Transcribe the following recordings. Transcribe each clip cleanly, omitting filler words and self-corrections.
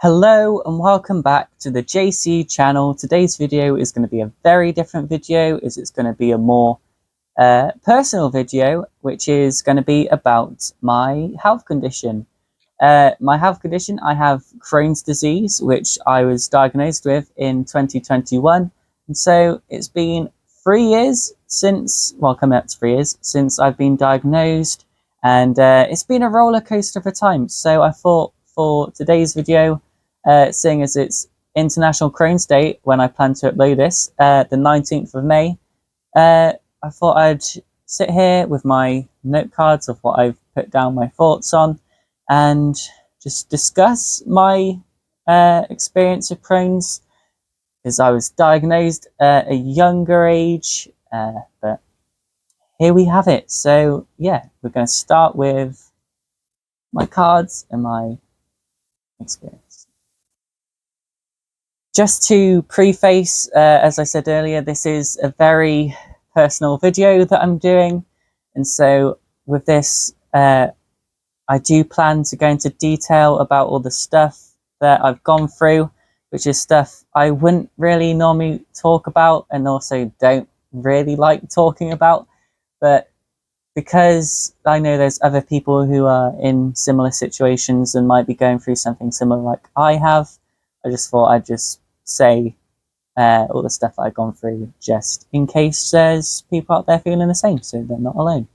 Hello and welcome back to the JC channel. Today's video is going to be a very different video, as it's going to be a more personal video, which is going to be about my health condition. I have Crohn's disease, which I was diagnosed with in 2021. And so it's been 3 years since, well, coming up to 3 years since I've been diagnosed. And it's been a roller coaster of a time. So I thought for today's video, seeing as it's International Crohn's Day when I plan to upload this, the 19th of May, I thought I'd sit here with my note cards of what I've put down my thoughts on and just discuss my experience of Crohn's, because I was diagnosed at a younger age, but here we have it. So yeah, we're going to start with my cards and my experience. Just to preface, as I said earlier, this is a very personal video that I'm doing. And so with this, I do plan to go into detail about all the stuff that I've gone through, which is stuff I wouldn't really normally talk about and also don't really like talking about. But because I know there's other people who are in similar situations and might be going through something similar like I have, I just thought I'd just say all the stuff that I've gone through, just in case there's people out there feeling the same, so they're not alone.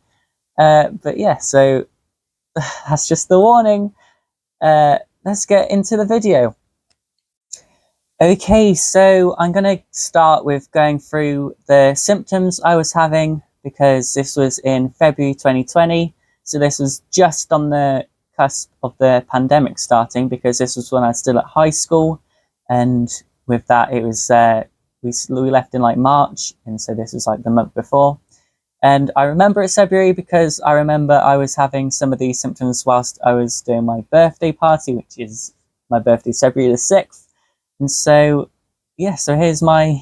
But yeah, so that's just the warning. Let's get into the video. Okay, so I'm going to start with going through the symptoms I was having, because this was in February 2020. So this was just on the cusp of the pandemic starting, because this was when I was still at high school. And with that, it was, we left in like March. And so this was like the month before. And I remember it's February because I remember I was having some of these symptoms whilst I was doing my birthday party, which is my birthday, February the 6th. And so, yeah, so here's my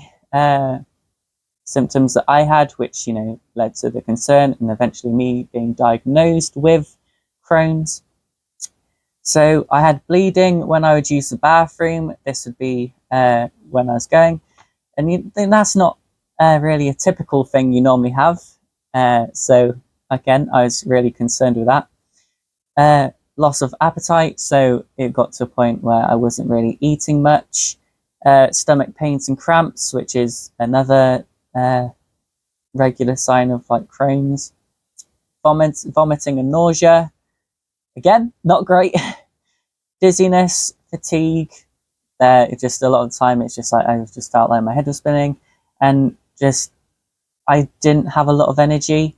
symptoms that I had, which, you know, led to the concern and eventually me being diagnosed with Crohn's. So I had bleeding when I would use the bathroom. This would be when I was going. And that's not really a typical thing you normally have. So again, I was really concerned with that. Loss of appetite, so it got to a point where I wasn't really eating much. Stomach pains and cramps, which is another regular sign of like Crohn's. Vomiting and nausea, again, not great. Dizziness, fatigue. It just a lot of the time it's just like I just felt like my head was spinning, and just I didn't have a lot of energy,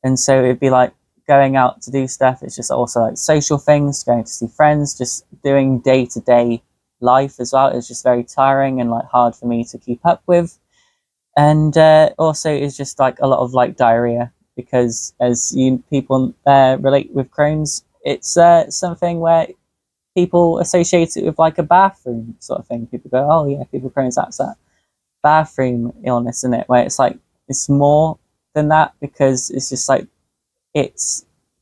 and so it'd be like going out to do stuff. It's just also like social things, going to see friends, just doing day-to-day life as well. It's just very tiring and like hard for me to keep up with. And also it's just like a lot of like diarrhea, because as you people relate with Crohn's, it's something where people associate it with like a bathroom sort of thing. People go, oh yeah, people Crohn's, that's that bathroom illness, isn't it? Where it's like it's more than that, because it's just like it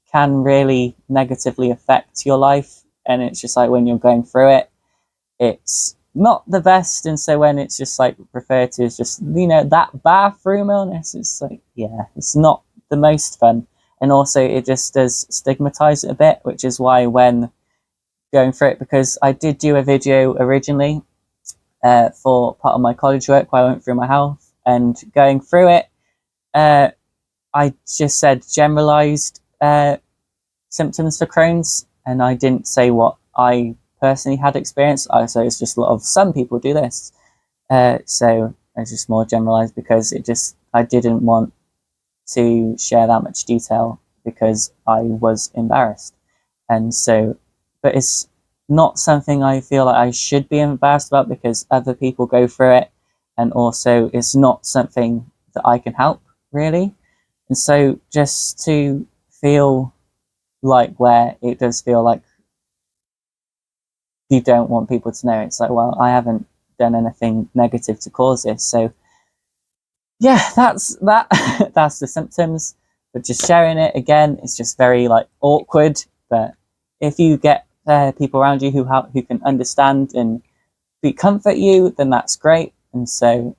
can really negatively affect your life, and it's just like when you're going through it, it's not the best. And so when it's just like referred to as just, you know, that bathroom illness, it's like, yeah, it's not the most fun. And also it just does stigmatize it a bit, which is why when going through it, because I did do a video originally for part of my college work where I went through my health, and going through it, I just said generalized symptoms for Crohn's, and I didn't say what I personally had experienced. So it's just a lot of some people do this. So it's just more generalized, because I didn't want to share that much detail because I was embarrassed. And so, but it's not something I feel like I should be embarrassed about, because other people go through it, and also it's not something that I can help really. And so just to feel like where it does feel like you don't want people to know, it's like, well, I haven't done anything negative to cause this. So yeah, that's that's the symptoms. But just sharing it again, it's just very like awkward. But if you get people around you who can understand and comfort you, then that's great. And so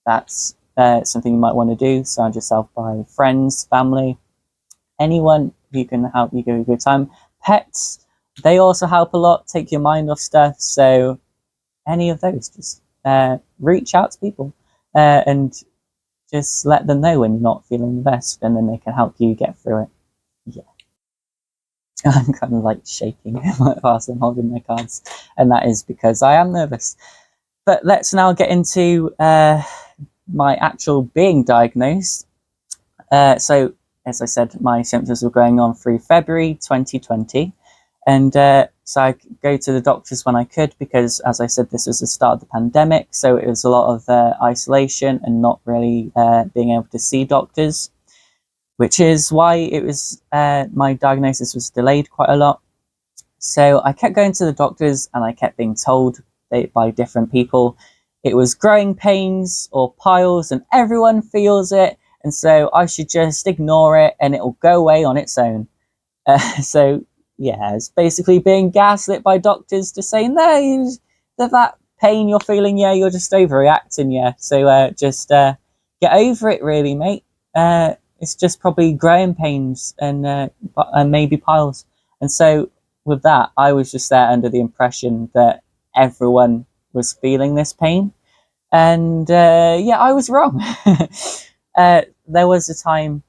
that's something you might want to do. Surround yourself by friends, family, anyone who can help you go a good time. Pets, they also help a lot, take your mind off stuff. So any of those, just reach out to people and just let them know when you're not feeling the best, and then they can help you get through it. Yeah. I'm kind of like shaking whilst I'm holding my cards, and that is because I am nervous. But let's now get into my actual being diagnosed. So, as I said, my symptoms were going on through February 2020. And so I go to the doctors when I could, because, as I said, this was the start of the pandemic. So it was a lot of isolation and not really being able to see doctors, which is why it was my diagnosis was delayed quite a lot. So I kept going to the doctors, and I kept being told by different people it was growing pains or piles, and everyone feels it. And so I should just ignore it and it'll go away on its own. So yeah, it's basically being gaslit by doctors to say, no, that pain you're feeling, yeah, you're just overreacting, yeah. So just get over it, really, mate. It's just probably growing pains and maybe piles. And so with that, I was just there under the impression that everyone was feeling this pain. And yeah, I was wrong. There was a time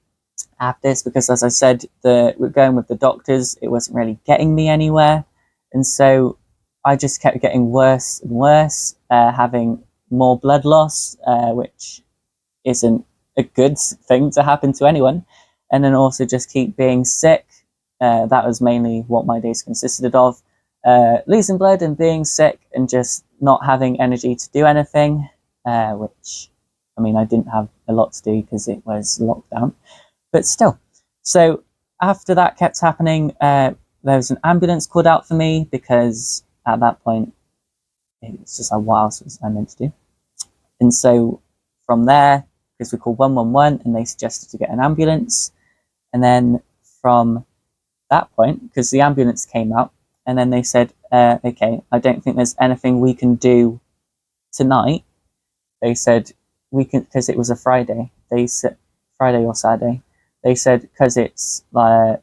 after this, because, as I said, we're going with the doctors, it wasn't really getting me anywhere. And so I just kept getting worse and worse, having more blood loss, which isn't a good thing to happen to anyone. And then also just keep being sick. That was mainly what my days consisted of. Losing blood and being sick and just not having energy to do anything, which, I mean, I didn't have a lot to do because it was lockdown, but still. So after that kept happening, there was an ambulance called out for me, because at that point, it's just like, what else was I meant to do? And so from there, because we called 111 and they suggested to get an ambulance. And then from that point, because the ambulance came out, and then they said, okay, I don't think there's anything we can do tonight. They said, we can, because it was a Friday, they said, Friday or Saturday, they said, because it's like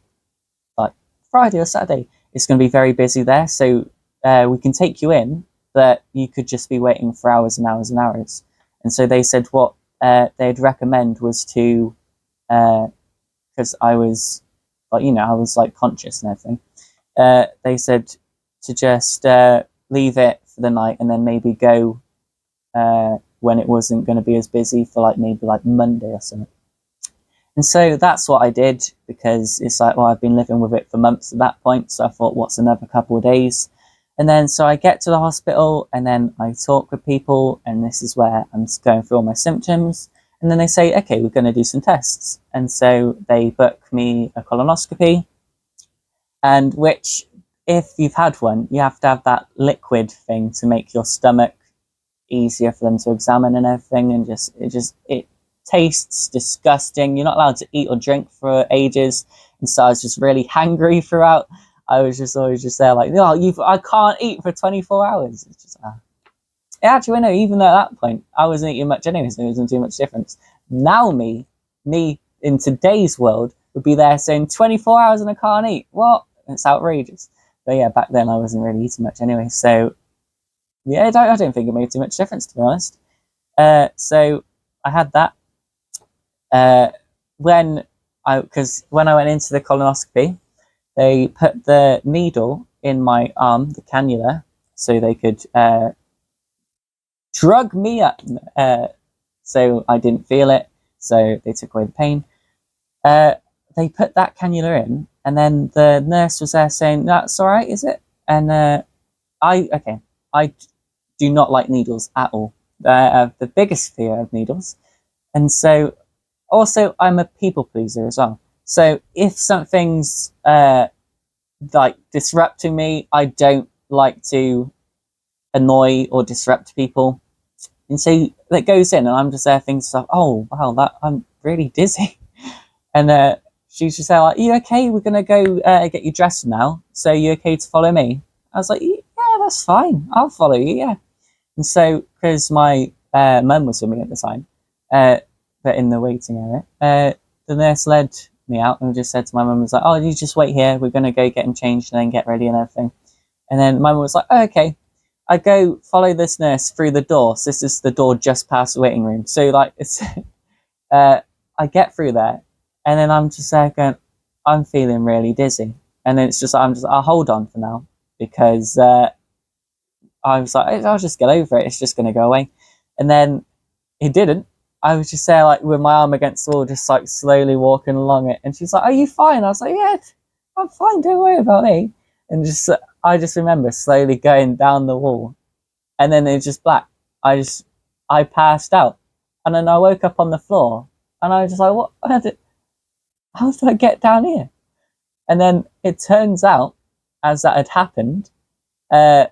Friday or Saturday, it's going to be very busy there, so we can take you in, but you could just be waiting for hours and hours and hours. And so they said what they'd recommend was to, because I was, like, you know, I was like conscious and everything, they said to just leave it for the night and then maybe go when it wasn't going to be as busy, for like maybe like Monday or something. And so that's what I did, because it's like, well, I've been living with it for months at that point. So I thought, what's another couple of days? And then so I get to the hospital, and then I talk with people, and this is where I'm going through all my symptoms. And then they say, okay, we're going to do some tests. And so they book me a colonoscopy, and which, if you've had one, you have to have that liquid thing to make your stomach easier for them to examine and everything. And it tastes disgusting. You're not allowed to eat or drink for ages. And so I was just really hangry throughout. I was just always just there like, no, I can't eat for 24 hours. It's just, actually, no, even at that point, I wasn't eating much anyway, so it wasn't too much difference. Now me in today's world would be there saying 24 hours and I can't eat. What? It's outrageous. But yeah, back then I wasn't really eating much anyway. So yeah, I don't think it made too much difference, to be honest. So I had that. Because when I went into the colonoscopy, they put the needle in my arm, the cannula, so they could drug me up. So I didn't feel it, so they took away the pain. They put that cannula in, and then the nurse was there saying, that's all right, is it? And I do not like needles at all. I have the biggest fear of needles. And so, also, I'm a people pleaser as well. So if something's like disrupting me, I don't like to annoy or disrupt people. And so that goes in, and I'm just there thinking stuff, oh wow, that I'm really dizzy. And She just said, like, "Are you okay? We're gonna go get you dressed now. So you okay to follow me?" I was like, "Yeah, that's fine. I'll follow you." Yeah. And so, because my mum was with me at the time, but in the waiting area, the nurse led me out and just said to my mum, was like, "Oh, you just wait here. We're gonna go get him changed and then get ready and everything." And then my mum was like, "Oh, okay." I go follow this nurse through the door. So this is the door just past the waiting room. So like it's I get through there, and then I'm just there going, I'm feeling really dizzy, and then it's just I'll hold on for now because I was like, I'll just get over it. It's just going to go away, and then it didn't. I was just there like with my arm against the wall, just like slowly walking along it, and she's like, "Are you fine?" I was like, "Yeah, I'm fine. Don't worry about me." And just I just remember slowly going down the wall, and then it's just black. I passed out, and then I woke up on the floor, and I was just like, "What? How did I get down here?" And then it turns out, as that had happened, uh,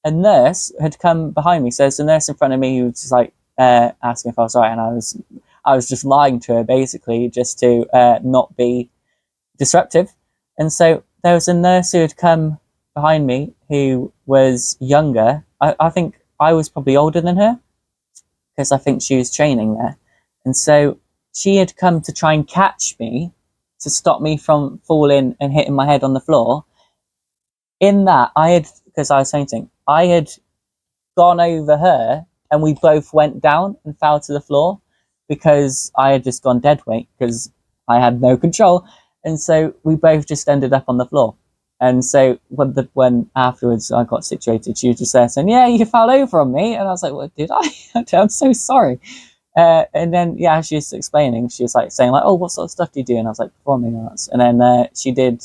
a nurse had come behind me. So there's a nurse in front of me who was just like asking if I was all right, and I was just lying to her basically just to not be disruptive. And so there was a nurse who had come behind me who was younger. I think I was probably older than her because I think she was training there. And so she had come to try and catch me to stop me from falling and hitting my head on the floor. In that, because I was fainting, I had gone over her and we both went down and fell to the floor because I had just gone dead weight because I had no control. And so we both just ended up on the floor. And so when afterwards I got situated, she was just there saying, "Yeah, you fell over on me." And I was like, "What did I?" I'm so sorry. And then, yeah, she was explaining, she was like saying like, "Oh, what sort of stuff do you do?" And I was like, "Performing arts." And then she did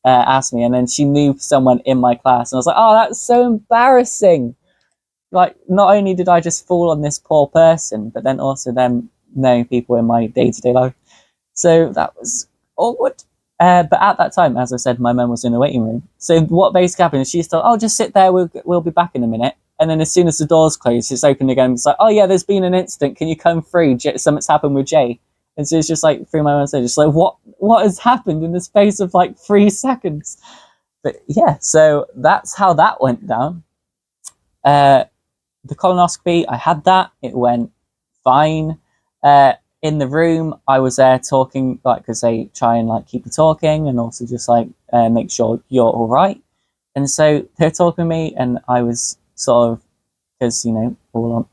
ask me, and then she knew someone in my class. And I was like, "Oh, that's so embarrassing." Like, not only did I just fall on this poor person, but then also them knowing people in my day-to-day life. So that was awkward. But at that time, as I said, my mum was in the waiting room. So what basically happened is she thought, "Oh, just sit there. We'll be back in a minute." And then as soon as the doors closed, it's opened again. It's like, "Oh yeah, there's been an incident. Can you come through? Something's happened with Jay." And so it's just like through my mum's head, just like, what has happened in the space of like 3 seconds? But yeah, so that's how that went down. The colonoscopy, I had that. It went fine. In the room, I was there talking, like, because they try and like keep you talking and also just like make sure you're all right. And so they're talking to me, and I was sort of, because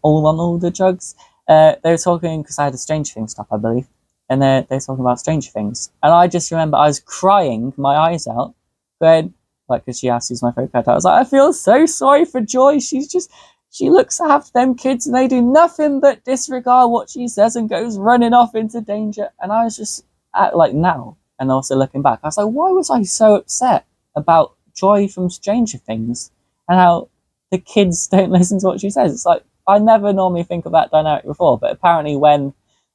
all the drugs. They were talking because I had a Stranger Things stuff, I believe, and they're talking about Stranger Things, and I just remember I was crying my eyes out, going like, because she asked who's my favorite character. I was like, "I feel so sorry for Joy. She looks after them kids and they do nothing but disregard what she says and goes running off into danger." And I was just like, now, and also looking back, I was like, why was I so upset about Joy from Stranger Things and how the kids don't listen to what she says? It's like, I never normally think of that dynamic before, but apparently when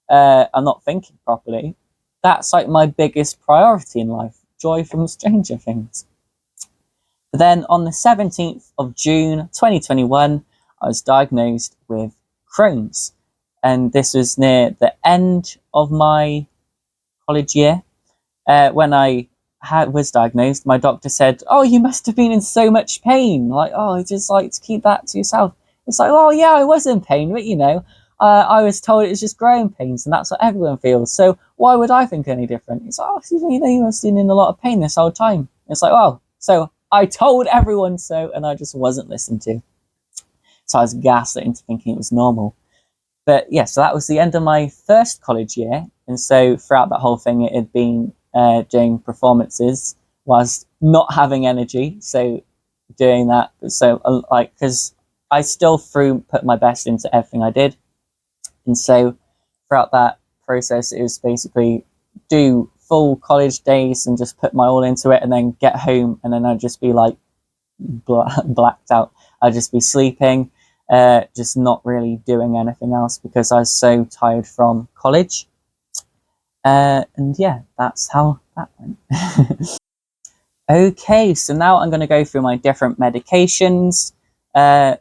I'm not thinking properly, that's like my biggest priority in life, Joy from Stranger Things. But then on the 17th of June 2021, I was diagnosed with Crohn's, and this was near the end of my college year. When I was diagnosed, my doctor said, "Oh, you must have been in so much pain. Like, oh, just like to keep that to yourself." It's like, "Oh, yeah, I was in pain, but I was told it was just growing pains, and that's what everyone feels. So why would I think any different?" It's like, "Oh, you must have been in a lot of pain this whole time." It's like, "Oh, so I told everyone so, and I just wasn't listened to." So I was gaslit into thinking it was normal. But yeah, so that was the end of my first college year. And so throughout that whole thing, it had been doing performances whilst not having energy. So doing that. So like, because I still put my best into everything I did. And so throughout that process, it was basically do full college days and just put my all into it, and then get home, and then I'd just be like blacked out. I'd just be sleeping, just not really doing anything else because I was so tired from college. And yeah, that's how that went. Okay, so now I'm going to go through my different medications. The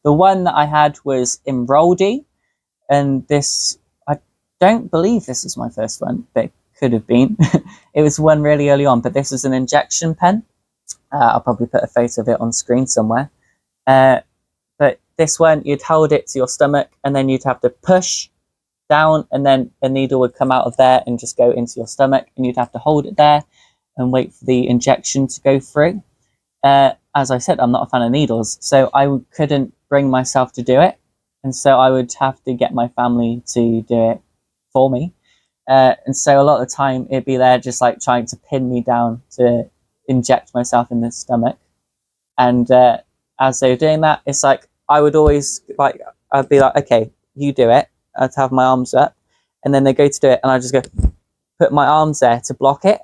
one that I had was Imraldi, and this, I don't believe this is my first one, could have been. It was one really early on, but this was an injection pen. I'll probably put a photo of it on screen somewhere. But this one, you'd hold it to your stomach, and then you'd have to push down, and then a needle would come out of there and just go into your stomach, and you'd have to hold it there and wait for the injection to go through. As I said, I'm not a fan of needles, so I couldn't bring myself to do it, and so I would have to get my family to do it for me. And so a lot of the time it'd be there just like trying to pin me down to inject myself in the stomach. And as they were doing that, it's like I would always like, I'd be like, okay, you do it. I'd have my arms up, and then they go to do it, and I just go put my arms there to block it.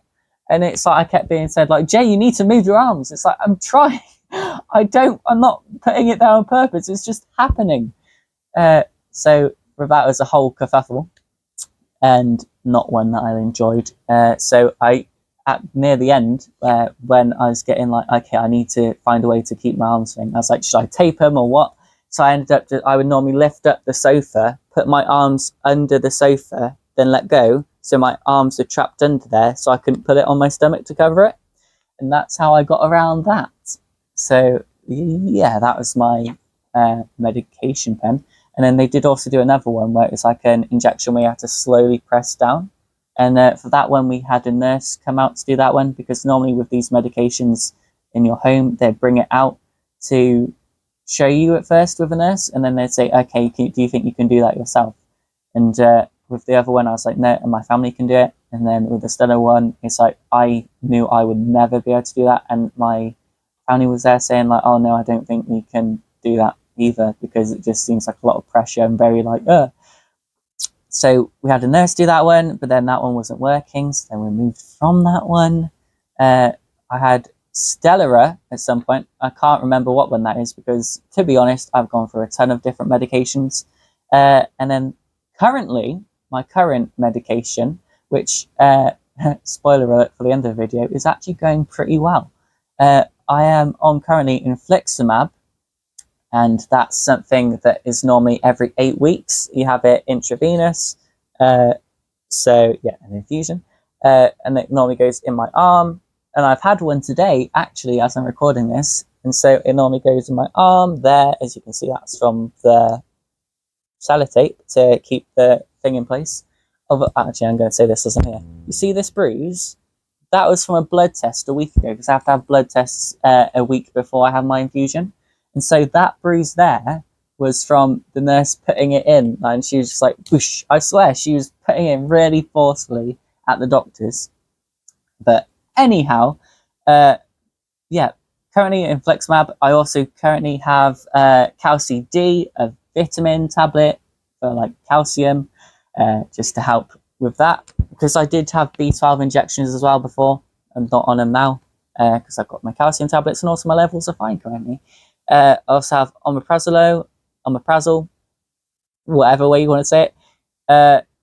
And it's like I kept being said, like, Jay, you need to move your arms. It's like, I'm trying. I'm not putting it there on purpose. It's just happening. So that was a whole kerfuffle, and not one that I enjoyed. So near the end, when I was getting like, okay, I need to find a way to keep my arms thing. I was like, should I tape them or what? So I ended up, I would normally lift up the sofa, put my arms under the sofa, then let go. So my arms are trapped under there, so I couldn't put it on my stomach to cover it. And that's how I got around that. So yeah, that was my medication pen. And then they did also do another one where it was like an injection where you had to slowly press down. And for that one, we had a nurse come out to do that one, because normally with these medications in your home, they'd bring it out to show you at first with a nurse, and then they'd say, okay, do you think you can do that yourself? And with the other one, I was like, no, and my family can do it. And then with the Stella one, it's like I knew I would never be able to do that, and my family was there saying like, oh no, I don't think we can do that either, because it just seems like a lot of pressure and very like, So we had a nurse do that one, but then that one wasn't working, so then we moved from that one. I had Stellara at some point. I can't remember what one that is, because to be honest, I've gone through a ton of different medications. And then currently, my current medication, which, spoiler alert for the end of the video, is actually going pretty well. I am on currently infliximab, and that's something that is normally every 8 weeks. You have it intravenous, so yeah, an infusion, and it normally goes in my arm. And I've had one today, actually, as I'm recording this, and so it normally goes in my arm there. As you can see, that's from the sellotape to keep the thing in place. Actually, I'm going to say this wasn't here. You see this bruise? That was from a blood test a week ago, because I have to have blood tests a week before I have my infusion. And so that bruise there was from the nurse putting it in, and she was just like, whoosh. I swear, she was putting it in really forcefully at the doctor's. But anyhow, yeah, currently in infliximab. I also currently have Calci D, a vitamin tablet for like calcium, just to help with that, because I did have B12 injections as well before. I'm not on them now, because I've got my calcium tablets, and also my levels are fine currently. I also have omeprazole, whatever way you want to say it.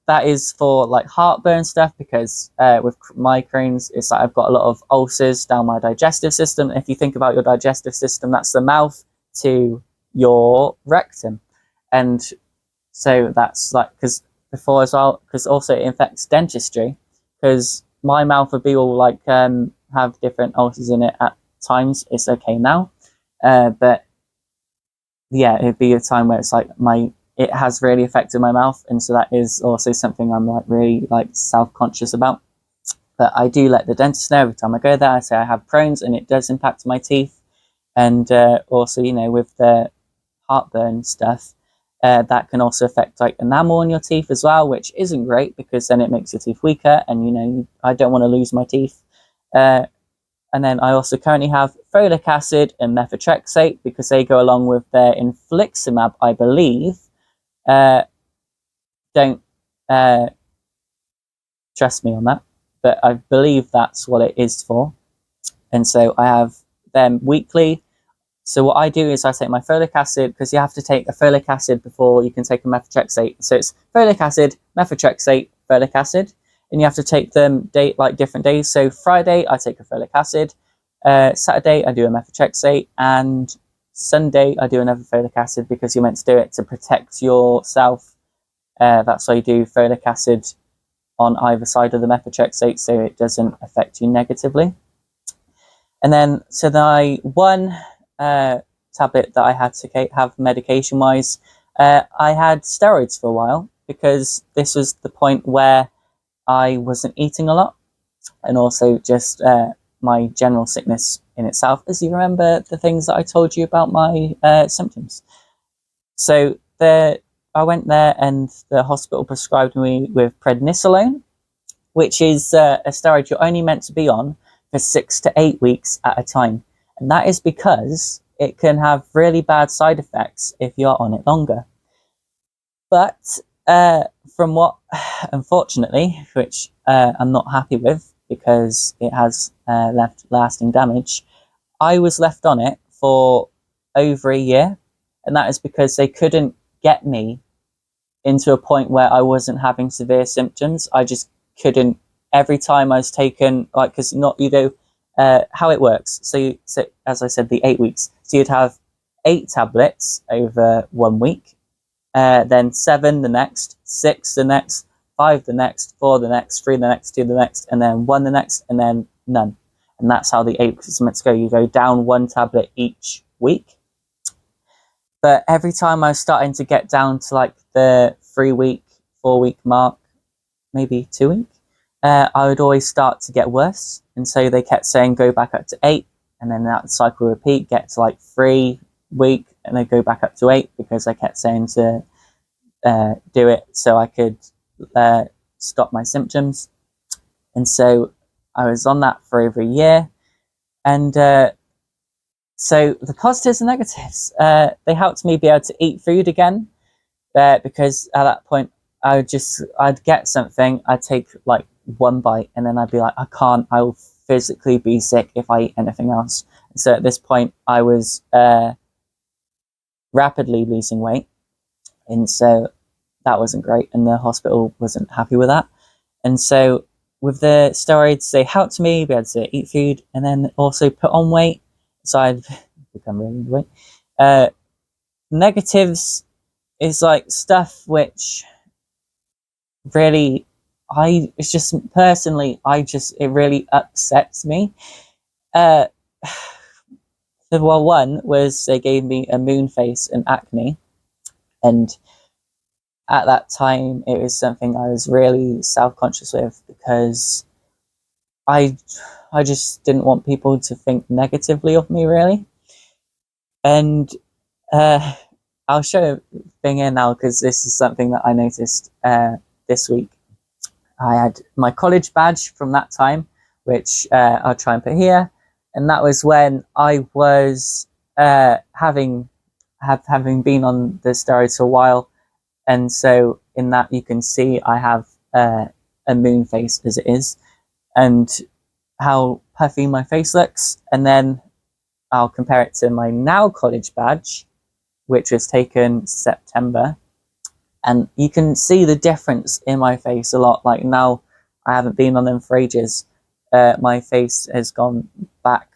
That is for like heartburn stuff, because with my Crohn's, it's like I've got a lot of ulcers down my digestive system. And if you think about your digestive system, that's the mouth to your rectum. And so that's like, because before as well, because also it infects dentistry, because my mouth would be all like have different ulcers in it at times. It's okay now. But yeah, it'd be a time where it's like it has really affected my mouth, and so that is also something I'm like really like self-conscious about. But I do let the dentist know every time I go there. I say I have Crohn's, and it does impact my teeth. And also, you know, with the heartburn stuff, that can also affect like enamel in your teeth as well, which isn't great, because then it makes your teeth weaker, and you know, I don't want to lose my teeth. And then I also currently have folic acid and methotrexate, because they go along with their infliximab, I believe. Don't trust me on that, but I believe that's what it is for. And so I have them weekly. So what I do is I take my folic acid, because you have to take a folic acid before you can take a methotrexate. So it's folic acid, methotrexate, folic acid. And you have to take them different days. So Friday, I take a folic acid. Saturday, I do a methotrexate. And Sunday, I do another folic acid, because you're meant to do it to protect yourself. That's why you do folic acid on either side of the methotrexate so it doesn't affect you negatively. And then, so the one tablet that I had to have medication-wise, I had steroids for a while because this was the point where I wasn't eating a lot, and also just my general sickness in itself, as you remember the things that I told you about my symptoms. So I went there and the hospital prescribed me with prednisolone, which is a steroid you're only meant to be on for 6 to 8 weeks at a time. And that is because it can have really bad side effects if you're on it longer. But from what, unfortunately, which I'm not happy with because it has left lasting damage, I was left on it for over a year. And that is because they couldn't get me into a point where I wasn't having severe symptoms. I just couldn't. Every time I was taken, like, because how it works. So as I said, the 8 weeks. So you'd have 8 tablets over 1 week, then 7 the next, 6 the next, 5 the next, 4 the next, 3 the next, 2 the next, and then 1 the next, and then none. And that's how the 8 weeks is meant to go. You go down 1 tablet each week. But every time I was starting to get down to like the 3 week, 4 week mark, maybe 2 week, I would always start to get worse. And so they kept saying, go back up to 8. And then that cycle would repeat, get to like 3 week, and then go back up to 8 because I kept saying to do it so I could stop my symptoms. And so I was on that for over a year. And so the positives and negatives, they helped me be able to eat food again, because at that point I'd get something, I'd take like 1 bite, and then I'd be like, I will physically be sick if I eat anything else. And so at this point I was rapidly losing weight, and so that wasn't great, and the hospital wasn't happy with that. And so with the steroids, they helped me be able to eat food and then also put on weight. So I'd become really overweight. Negatives is like stuff which really, it's just personally, it really upsets me. One was they gave me a moon face and acne, and at that time it was something I was really self-conscious with because I just didn't want people to think negatively of me, really. And I'll show a thing here now because this is something that I noticed this week. I had my college badge from that time, which I'll try and put here, and that was when I was having been on the steroids for a while, and so in that you can see I have a moon face as it is, and how puffy my face looks. And then I'll compare it to my now college badge, which was taken September, and you can see the difference in my face a lot. Like now, I haven't been on them for ages. My face has gone back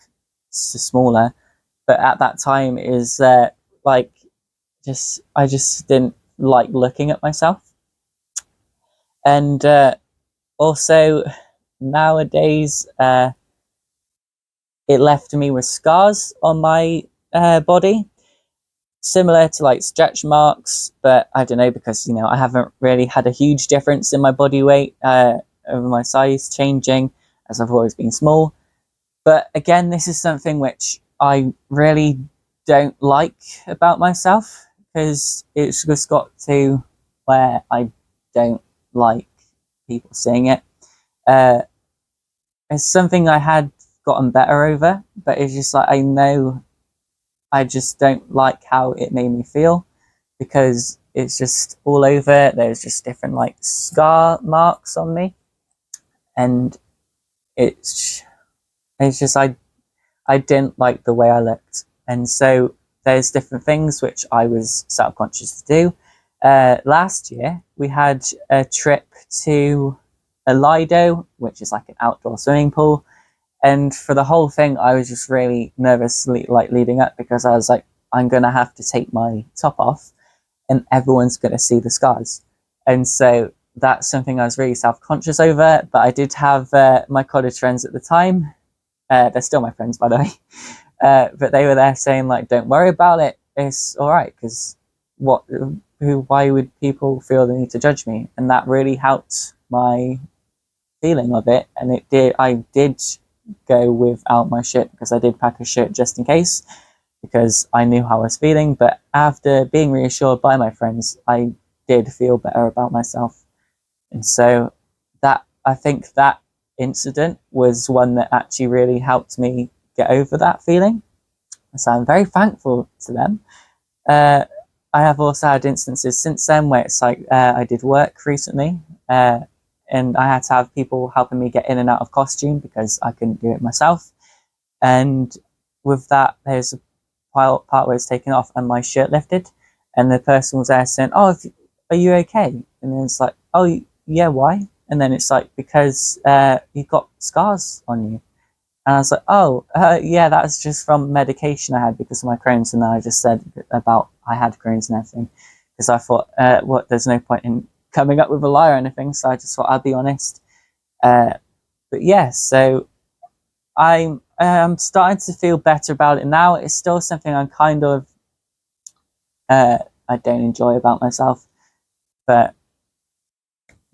to smaller, but at that time is I just didn't like looking at myself. And also nowadays, it left me with scars on my body, similar to like stretch marks, but I don't know, because I haven't really had a huge difference in my body weight over my size changing, as I've always been small. But again, this is something which I really don't like about myself, because it's just got to where I don't like people seeing it. It's something I had gotten better over, but it's just like, I know I just don't like how it made me feel, because it's just all over. There's just different like scar marks on me, and it's just I didn't like the way I looked. And so there's different things which I was self-conscious to do. Last year we had a trip to a Lido, which is like an outdoor swimming pool. And for the whole thing, I was just really nervous, like leading up, because I was like, I'm going to have to take my top off and everyone's going to see the scars. And so that's something I was really self-conscious over. But I did have my college friends at the time. They're still my friends, by the way. But they were there saying, like, don't worry about it. It's all right, because why would people feel the need to judge me? And that really helped my feeling of it. And I did go without my shirt, because I did pack a shirt just in case, because I knew how I was feeling. But after being reassured by my friends, I did feel better about myself. And so I think that incident was one that actually really helped me get over that feeling. So I'm very thankful to them. I have also had instances since then where it's like I did work recently, and I had to have people helping me get in and out of costume because I couldn't do it myself. And with that, there's a part where it's taken off and my shirt lifted, and the person was there saying, "Oh, are you okay?" And then it's like, "Oh, yeah, why?" And then it's like, "Because you've got scars on you." And I was like, "Oh, yeah, that's just from medication I had because of my Crohn's." And then I just said about I had Crohn's and everything, because I thought, there's no point in coming up with a lie or anything. So I just thought I'd be honest. But yeah, so I'm starting to feel better about it now. It's still something I'm kind of I don't enjoy about myself, but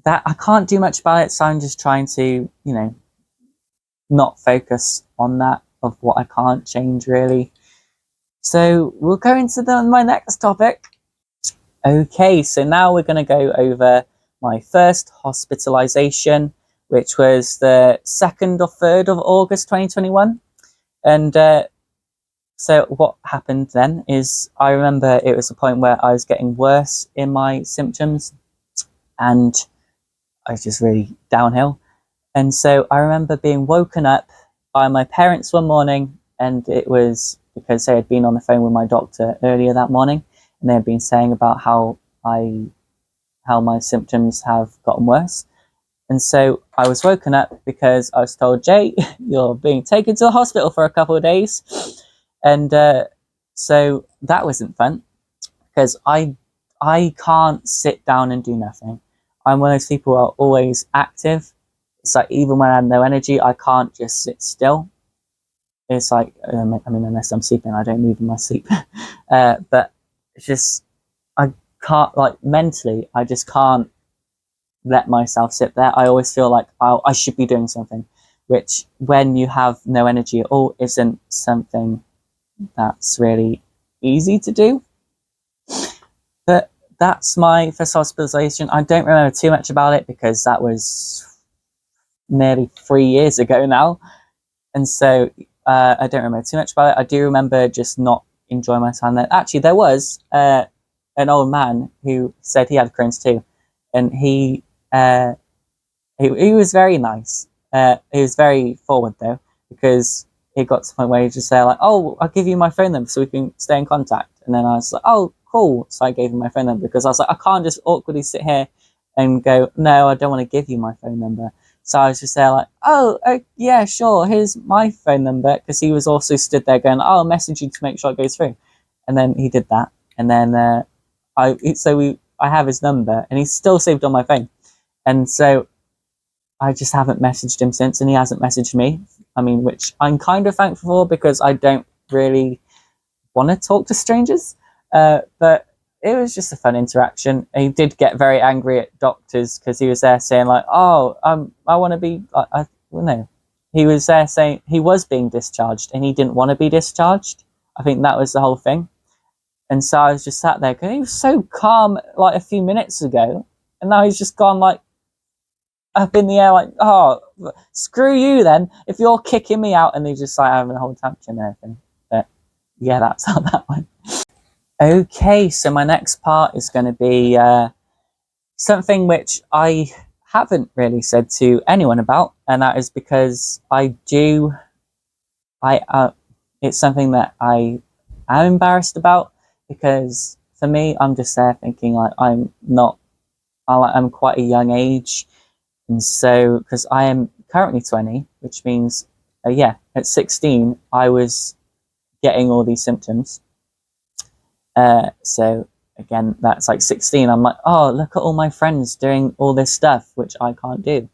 that I can't do much about it. So I'm just trying to, not focus on that of what I can't change really. So we'll go into my next topic. Okay, so now we're going to go over my first hospitalization, which was the 2nd or 3rd of August 2021. And so what happened then is I remember it was a point where I was getting worse in my symptoms, and I was just really downhill. And so I remember being woken up by my parents one morning, and it was because they had been on the phone with my doctor earlier that morning, and they had been saying about how my symptoms have gotten worse. And so I was woken up because I was told, "Jay, you're being taken to the hospital for a couple of days." And so that wasn't fun, because I can't sit down and do nothing. I'm one of those people who are always active. It's like even when I have no energy, I can't just sit still. It's like, unless I'm sleeping, I don't move in my sleep. But it's just, I can't, like, mentally, I just can't let myself sit there. I always feel like I should be doing something, which when you have no energy at all isn't something that's really easy to do. But that's my first hospitalization. I don't remember too much about it because that was nearly 3 years ago now. And so I don't remember too much about it. I do remember just not enjoying my time there. Actually, there was an old man who said he had Crohn's too. And he was very nice. He was very forward though, because it got to the point where he just said like, "Oh, I'll give you my phone number so we can stay in contact." And then I was like, "Oh, cool." So I gave him my phone number, because I was like, I can't just awkwardly sit here and go, "No, I don't want to give you my phone number." So I was just there like, "Oh, yeah, sure, here's my phone number," because he was also stood there going, "Oh, I'll message you to make sure it goes through." And then he did that. And then I have his number, and he's still saved on my phone. And so I just haven't messaged him since, and he hasn't messaged me. I mean, which I'm kind of thankful for, because I don't really want to talk to strangers. But it was just a fun interaction. He did get very angry at doctors because he was there saying like, "Oh, I want to be." No, he was there saying he was being discharged and he didn't want to be discharged. I think that was the whole thing. And so I was just sat there because he was so calm like a few minutes ago, and now he's just gone like up in the air like, "Oh, screw you then if you're kicking me out," and he's just like having a whole tantrum and everything. But yeah, that's how that went. Okay, so my next part is going to be something which I haven't really said to anyone about, and that is because it's something that I am embarrassed about, because for me, I'm just there thinking like I'm quite a young age, and so because I am currently 20, which means at 16 I was getting all these symptoms. So again, that's like 16. I'm like, oh, look at all my friends doing all this stuff which I can't do.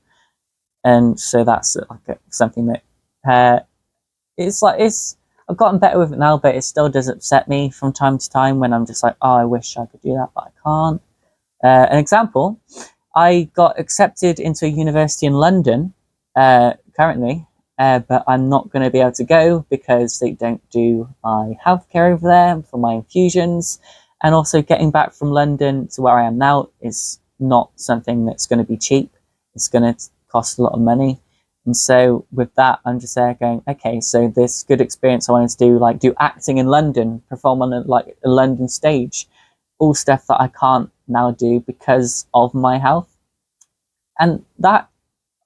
And so that's like something that it's I've gotten better with it now, but it still does upset me from time to time when I'm just like, oh, I wish I could do that, but I can't. An example, I got accepted into a university in London currently, but I'm not going to be able to go because they don't do my healthcare over there for my infusions. And also getting back from London to where I am now is not something that's going to be cheap. It's going to cost a lot of money. And so with that, I'm just there going, okay, so this good experience I wanted to do, like do acting in London, perform on a London stage, all stuff that I can't now do because of my health. And that,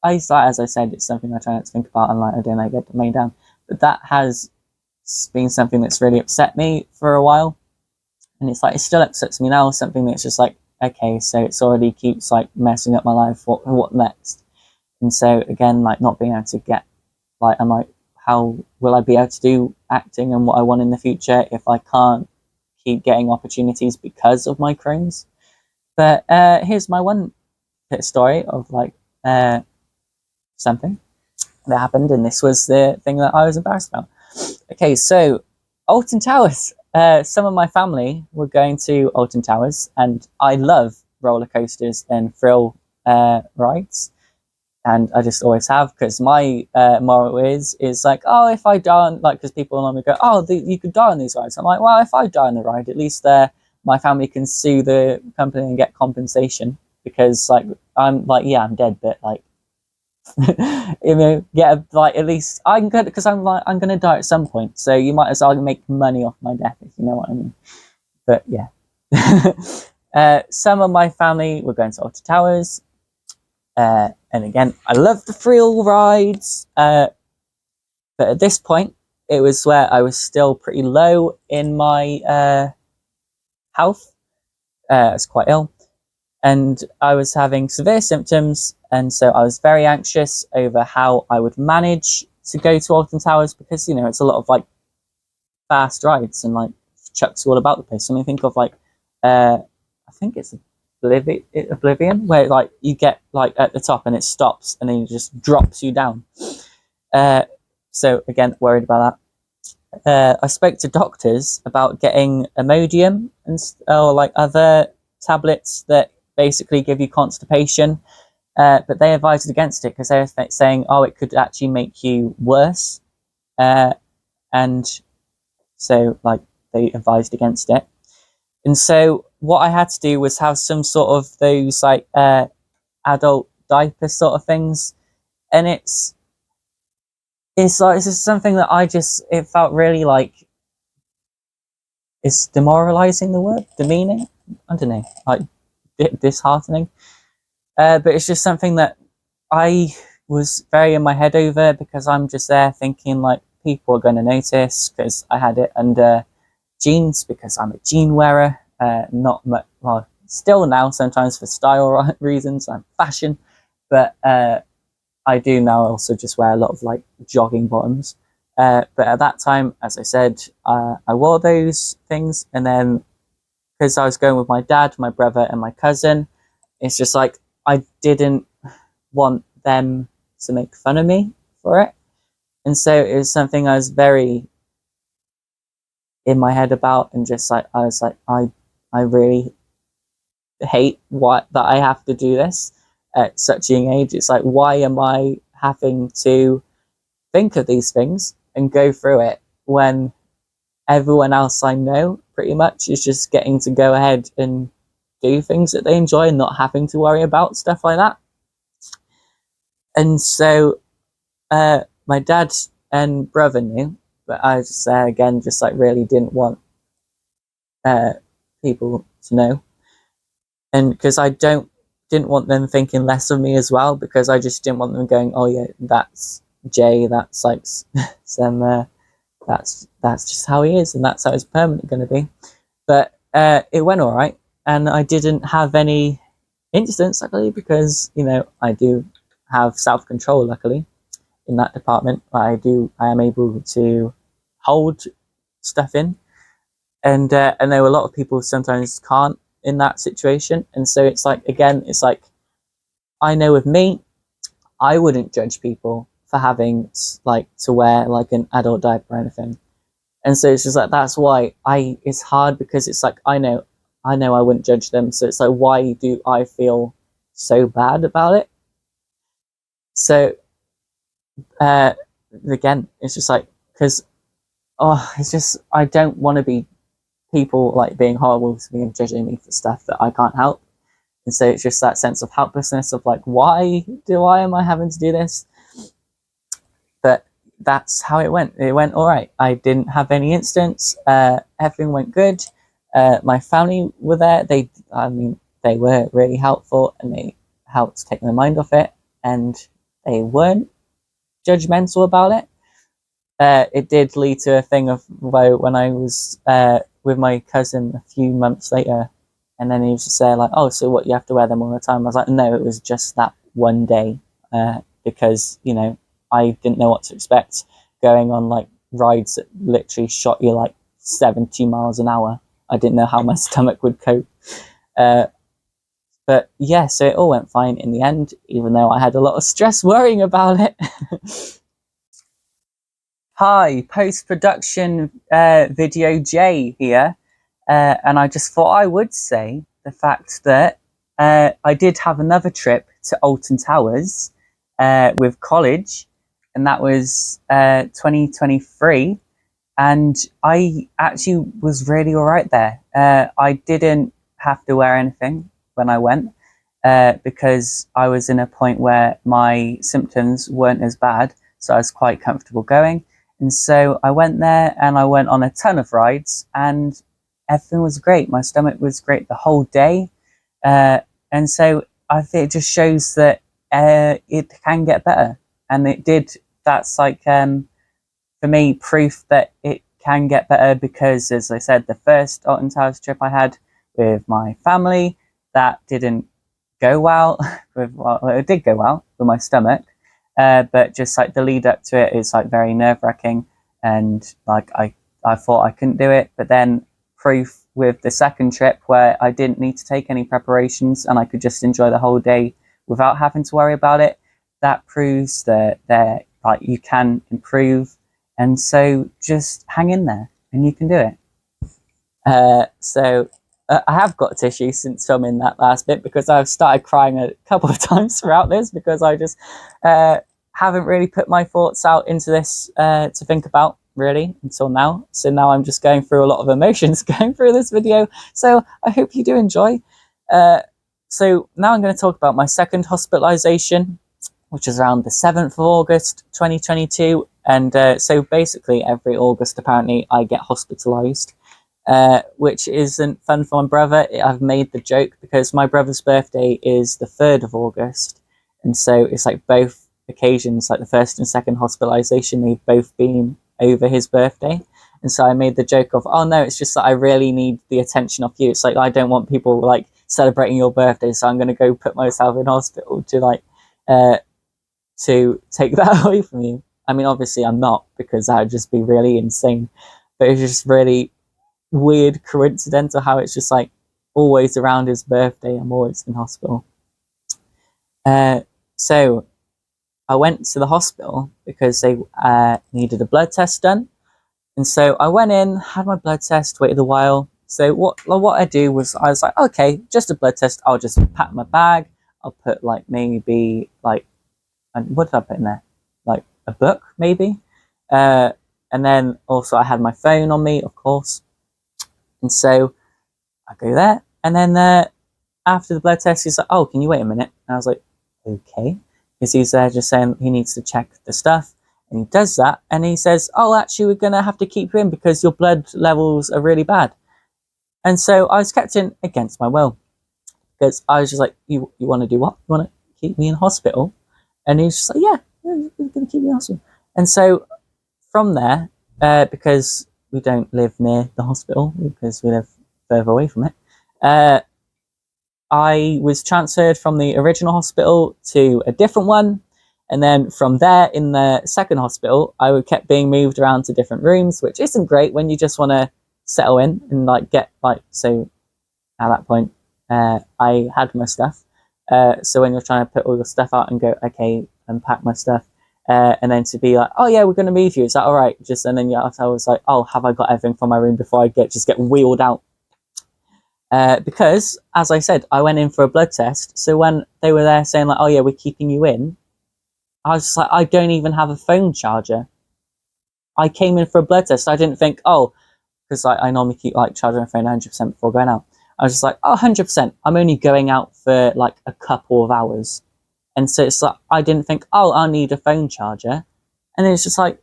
as I said, it's something I try not to think about and like I don't get the main down. But that has been something that's really upset me for a while. And it's like, it still upsets me now, something that's just like, okay, so it's already keeps like messing up my life, what next? And so again, like not being able to get, like, I'm like, how will I be able to do acting and what I want in the future if I can't keep getting opportunities because of my Crohn's? But here's my one bit story of like something that happened, and this was the thing that I was embarrassed about. Okay, so Alton Towers. Some of my family were going to Alton Towers, and I love roller coasters and thrill rides. And I just always have, because my moral is like, oh, if I die on, like, because people normally go, oh, you could die on these rides. I'm like, well, if I die on the ride, at least my family can sue the company and get compensation, because like I'm like, yeah, I'm dead, but like, you know, like at least I'm good, because I'm gonna die at some point, so you might as well make money off my death, if you know what I mean. But yeah. Some of my family were going to Alton Towers. And again, I love the thrill rides, but at this point, it was where I was still pretty low in my health. I was quite ill, and I was having severe symptoms, and so I was very anxious over how I would manage to go to Alton Towers, because, you know, it's a lot of like fast rides and like chucks all about the place. So I think of like, I think it's Oblivion, where like you get like at the top and it stops and then it just drops you down. So again, worried about that. I spoke to doctors about getting Imodium or like other tablets that basically give you constipation, but they advised against it because they were saying, oh, it could actually make you worse, and so like they advised against it. And so what I had to do was have some sort of those like adult diaper sort of things, and it's like, it's just something that it felt really like, is demoralizing the word, demeaning? I don't know, like disheartening. But it's just something that I was very in my head over, because I'm just there thinking like people are going to notice because I had it under jeans, because I'm a jean wearer. Not much, well, still now sometimes for style reasons, I'm fashion, but I do now also just wear a lot of like jogging bottoms. But at that time, as I said, I wore those things, and then because I was going with my dad, my brother, and my cousin, it's just like I didn't want them to make fun of me for it, and so it was something I was very in my head about, and just like I was like, I really hate that I have to do this at such a young age. It's like, why am I having to think of these things and go through it when everyone else I know pretty much is just getting to go ahead and do things that they enjoy and not having to worry about stuff like that. And so my dad and brother knew, but I just again just like really didn't want people to know, and because I didn't want them thinking less of me as well, because I just didn't want them going, oh yeah, that's Jay, that's like some that's just how he is, and that's how it's permanently going to be. But it went all right, and I didn't have any incidents, luckily, because, you know, I do have self-control, luckily, in that department. I am able to hold stuff in. And there were a lot of people who sometimes can't in that situation. And so it's like, again, it's like, I know with me, I wouldn't judge people for having like to wear like an adult diaper or anything. And so it's just like, that's why it's hard, because it's like, I know I wouldn't judge them. So it's like, why do I feel so bad about it? So uh, again, it's just like, because, it's just, I don't want to be people like being horrible to me and judging me for stuff that I can't help. And so it's just that sense of helplessness of like, why am I having to do this? But that's how it went. It went all right. I didn't have any incidents. Everything went good. My family were there. They were really helpful, and they helped take my mind off it, and they weren't judgmental about it. It did lead to a thing of when I was with my cousin a few months later, and then he was just saying like, "Oh, so what? You have to wear them all the time?" I was like, "No, it was just that one day, because I didn't know what to expect going on like rides that literally shot you like 70 miles an hour. I didn't know how my stomach would cope." But yeah, so it all went fine in the end, even though I had a lot of stress worrying about it. Hi, post-production video J here, and I just thought I would say the fact that I did have another trip to Alton Towers with college, and that was 2023, and I actually was really all right there. I didn't have to wear anything when I went, because I was in a point where my symptoms weren't as bad, so I was quite comfortable going. And so I went there and I went on a ton of rides, and everything was great. My stomach was great the whole day. And so I think it just shows that it can get better. And it did. That's like, for me, proof that it can get better, because, as I said, the first Alton Towers trip I had with my family, that didn't go well. It did go well with my stomach. But just like the lead up to it is like very nerve-wracking, and like I thought I couldn't do it, but then proof with the second trip where I didn't need to take any preparations and I could just enjoy the whole day without having to worry about it. That proves that like you can improve, and so just hang in there and you can do it. I have got tissue since filming that last bit, because I've started crying a couple of times throughout this, because I just haven't really put my thoughts out into this to think about really until now. So now I'm just going through a lot of emotions going through this video. So I hope you do enjoy. So now I'm going to talk about my second hospitalization, which is around the 7th of August 2022. And so basically every August apparently I get hospitalized. Which isn't fun for my brother. I've made the joke because my brother's birthday is the 3rd of August, and so it's like both occasions, like the first and second hospitalization, they've both been over his birthday. And so I made the joke of, oh no, it's just that I really need the attention of you. It's like, I don't want people like celebrating your birthday, so I'm going to go put myself in hospital to like to take that away from you. I mean, obviously I'm not, because that would just be really insane, but it's just really weird coincidental how it's just like always around his birthday I'm always in hospital. So I went to the hospital because they needed a blood test done, and so I went in, had my blood test, waited a while. So what I do was, I was like, okay, just a blood test, I'll just pack my bag, I'll put like maybe like, what did I put in there, like a book maybe, and then also I had my phone on me, of course. And so I go there, and then after the blood test, he's like, oh, can you wait a minute? And I was like, okay. Because he's there just saying he needs to check the stuff. And he does that, and he says, oh, actually, we're going to have to keep you in because your blood levels are really bad. And so I was kept in against my will, because I was just like, you want to do what? You want to keep me in hospital? And he's just like, yeah, we're going to keep you in hospital. And so from there, because we don't live near the hospital, because we live further away from it, I was transferred from the original hospital to a different one, and then from there, in the second hospital, I kept being moved around to different rooms, which isn't great when you just want to settle in and like get like, so at that point, I had my stuff. So when you're trying to put all your stuff out and go, okay, unpack my stuff, and then to be like, oh yeah, we're going to move you. Is that all right? Just, and then I was like, oh, have I got everything from my room before I get wheeled out? Because as I said, I went in for a blood test. So when they were there saying like, oh yeah, we're keeping you in, I was just like, I don't even have a phone charger. I came in for a blood test. I didn't think, oh, because like, I normally keep like charging my phone 100% before going out. I was just like, oh, 100%. I'm only going out for like a couple of hours. And so it's like, I didn't think, oh, I need a phone charger. And then it's just like,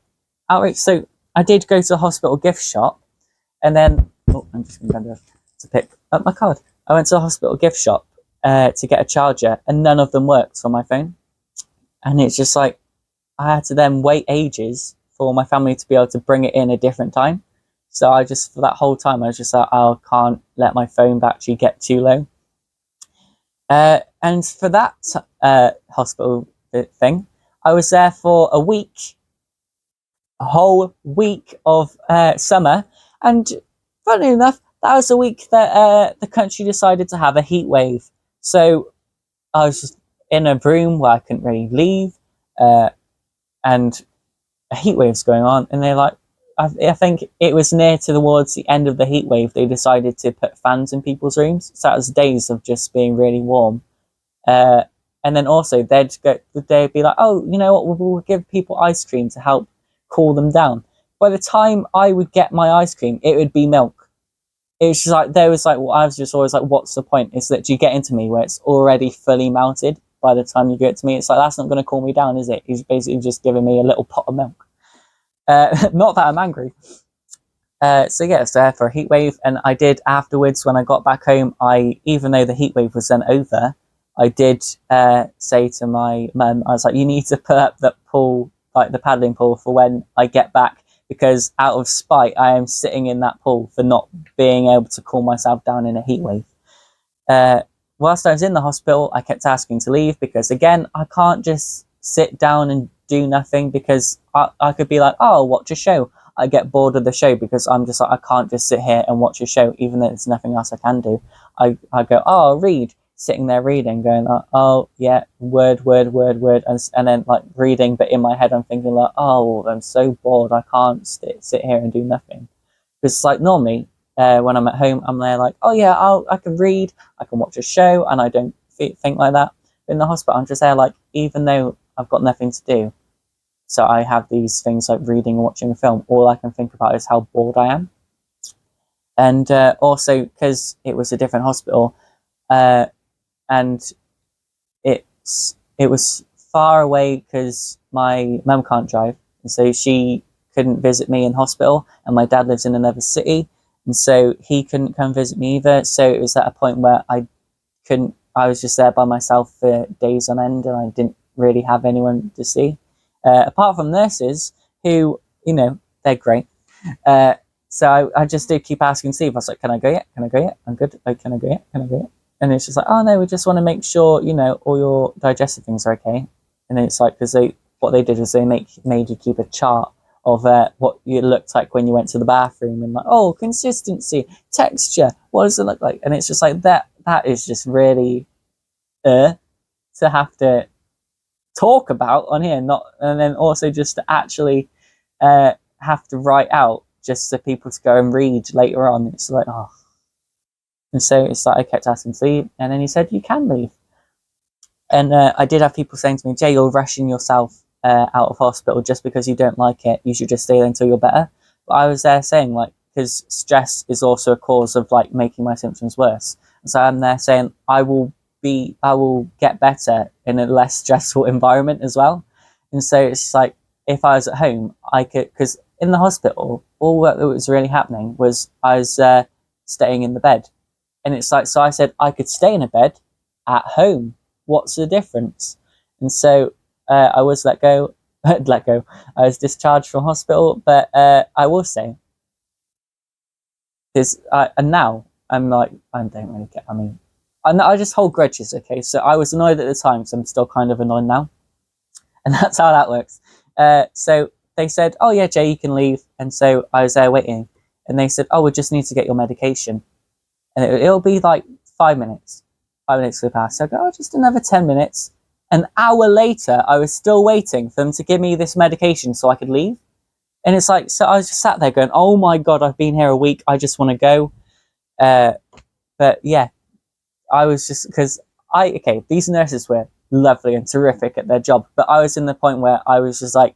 outright. So I did go to the hospital gift shop. And then, oh, I'm just going to pick up my card. I went to the hospital gift shop to get a charger. And none of them worked on my phone. And it's just like, I had to then wait ages for my family to be able to bring it in a different time. So I just, for that whole time, I was just like, oh, I can't let my phone battery get too low. And for that hospital thing, I was there for a week, a whole week of summer. And funny enough, that was a week that the country decided to have a heat wave. So I was just in a room where I couldn't really leave, and a heat wave's going on. And they're like, I think it was near towards the end of the heat wave, they decided to put fans in people's rooms. So that was days of just being really warm. And then also they'd be like, oh, you know what, we'll give people ice cream to help cool them down. By the time I would get my ice cream, it would be milk. It was just like, there was like, well, I was just always like, what's the point? It's that you get into me where it's already fully melted by the time you get to me. It's like, that's not going to cool me down, is it? He's basically just giving me a little pot of milk. Not that I'm angry. So yeah, it's there for a heat wave. And I did afterwards, when I got back home, even though the heat wave was then over, I did say to my mum, I was like, you need to put up the pool, like the paddling pool, for when I get back, because out of spite, I am sitting in that pool for not being able to cool myself down in a heat wave. Whilst I was in the hospital, I kept asking to leave because, again, I can't just sit down and do nothing, because I could be like, oh, watch a show. I get bored of the show because I'm just like, I can't just sit here and watch a show, even though there's nothing else I can do. I go, oh, I'll read. Sitting there reading, going, oh, yeah, word, and then like reading, but in my head I'm thinking like, oh, I'm so bored, I can't sit here and do nothing. Because like normally, when I'm at home, I'm there like, oh yeah, I can read, I can watch a show, and I don't think like that. But in the hospital, I'm just there like, even though I've got nothing to do, so I have these things like reading and watching a film, all I can think about is how bored I am. And also, because it was a different hospital, and it was far away because my mum can't drive, and so she couldn't visit me in hospital, and my dad lives in another city, and so he couldn't come visit me either. So it was at a point where I was just there by myself for days on end, and I didn't really have anyone to see, apart from nurses who, you know, they're great. So I just did keep asking Steve. I was like, can I go yet? Can I go yet? I'm good. Oh, can I go yet? Can I go yet? And it's just like, oh no, we just want to make sure, you know, all your digestive things are okay. And then it's like, because what they did was they made you keep a chart of what it looked like when you went to the bathroom, and like, oh, consistency, texture, what does it look like? And it's just like, that is just really to have to talk about on here, and then also just to actually have to write out just for people to go and read later on. It's like, oh. And so it's like, I kept asking to leave, and then he said, you can leave. And I did have people saying to me, Jay, you're rushing yourself out of hospital just because you don't like it. You should just stay there until you're better. But I was there saying, like, because stress is also a cause of like making my symptoms worse. And so I'm there saying, I will get better in a less stressful environment as well. And so it's like, if I was at home, I could, because in the hospital, all that was really happening was I was staying in the bed. And it's like, so I said, I could stay in a bed at home. What's the difference? And so I was let go. I was discharged from hospital. But I will say, and now I'm like, I don't really care. I mean, I just hold grudges, okay? So I was annoyed at the time, so I'm still kind of annoyed now. And that's how that works. So they said, oh yeah, Jay, you can leave. And so I was there waiting. and they said, oh, we just need to get your medication. And it'll be like 5 minutes. 5 minutes will pass. So I go, oh, just another 10 minutes. An hour later, I was still waiting for them to give me this medication so I could leave. And it's like, so I was just sat there going, oh my God, I've been here a week. I just want to go. But yeah, I was just, because these nurses were lovely and terrific at their job. But I was in the point where I was just like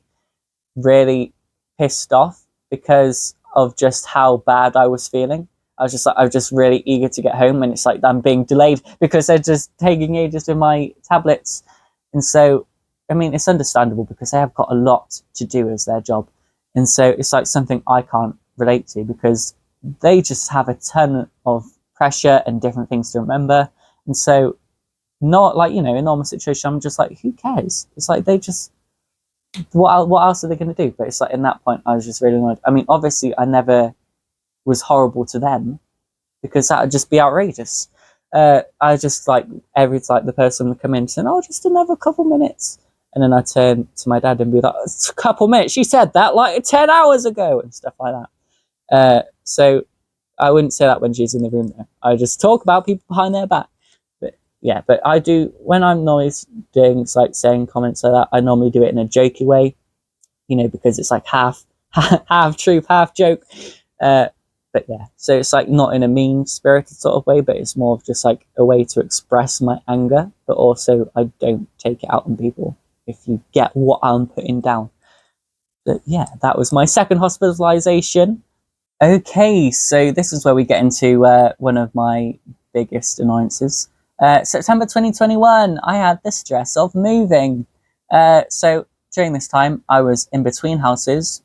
really pissed off because of just how bad I was feeling. I was just really eager to get home, and it's like I'm being delayed because they're just taking ages with my tablets. And so, I mean, it's understandable because they have got a lot to do as their job. And so it's like something I can't relate to because they just have a ton of pressure and different things to remember. And so, not like, in a normal situation, I'm just like, who cares? It's like they just, what else are they going to do? But it's like in that point, I was just really annoyed. I mean, obviously, I never was horrible to them because that would just be outrageous. I just like the person would come in saying, oh, just another couple minutes. And then I turn to my dad and be like, it's a couple minutes. She said that like 10 hours ago and stuff like that. So I wouldn't say that when she's in the room there. I just talk about people behind their back. But yeah, but I do, when I'm always doing like saying comments like that, I normally do it in a jokey way, because it's like half truth, half joke. But yeah, so it's like not in a mean-spirited sort of way, but it's more of just like a way to express my anger, but also I don't take it out on people, if you get what I'm putting down. But yeah, that was my second hospitalization. Okay, so this is where we get into one of my biggest annoyances. September 2021, I had the stress of moving. So during this time, I was in between houses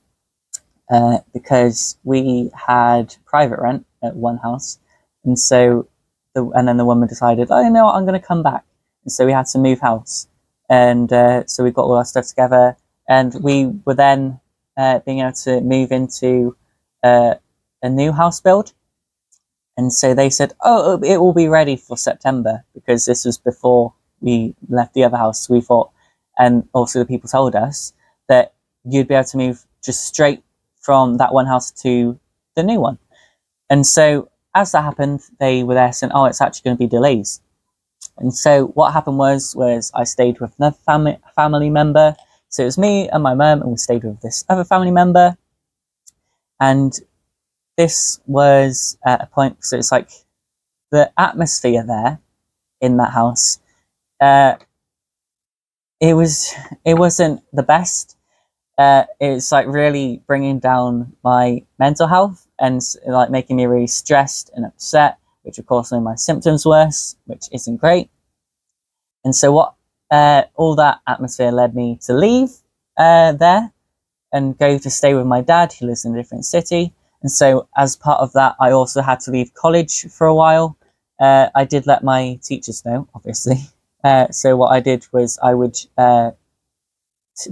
because we had private rent at one house. And so, and then the woman decided, oh, you know what, I'm going to come back. And so we had to move house. And so we got all our stuff together. And we were then being able to move into a new house build. And so they said, oh, it will be ready for September, because this was before we left the other house. We thought, and also the people told us, that you'd be able to move just straight from that one house to the new one. And so as that happened, they were there saying, oh, it's actually going to be delays. And so what happened was I stayed with another family member. So it was me and my mum, and we stayed with this other family member. And this was at a point, so it's like the atmosphere there in that house, it wasn't the best. It's like really bringing down my mental health and like making me really stressed and upset, which of course made my symptoms worse, which isn't great. And so what all that atmosphere led me to leave there and go to stay with my dad, who lives in a different city. And so as part of that, I also had to leave college for a while. I did let my teachers know, obviously. So what I did was I would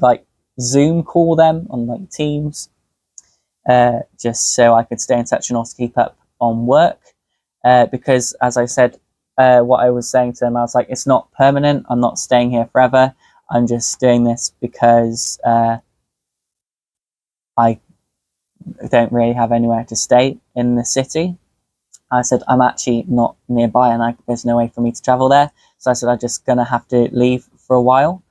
like Zoom call them on like Teams, just so I could stay in touch and also keep up on work. Because as I said, what I was saying to them, I was like, it's not permanent. I'm not staying here forever. I'm just doing this because I don't really have anywhere to stay in the city. I said, I'm actually not nearby and there's no way for me to travel there. So I said, I'm just going to have to leave for a while.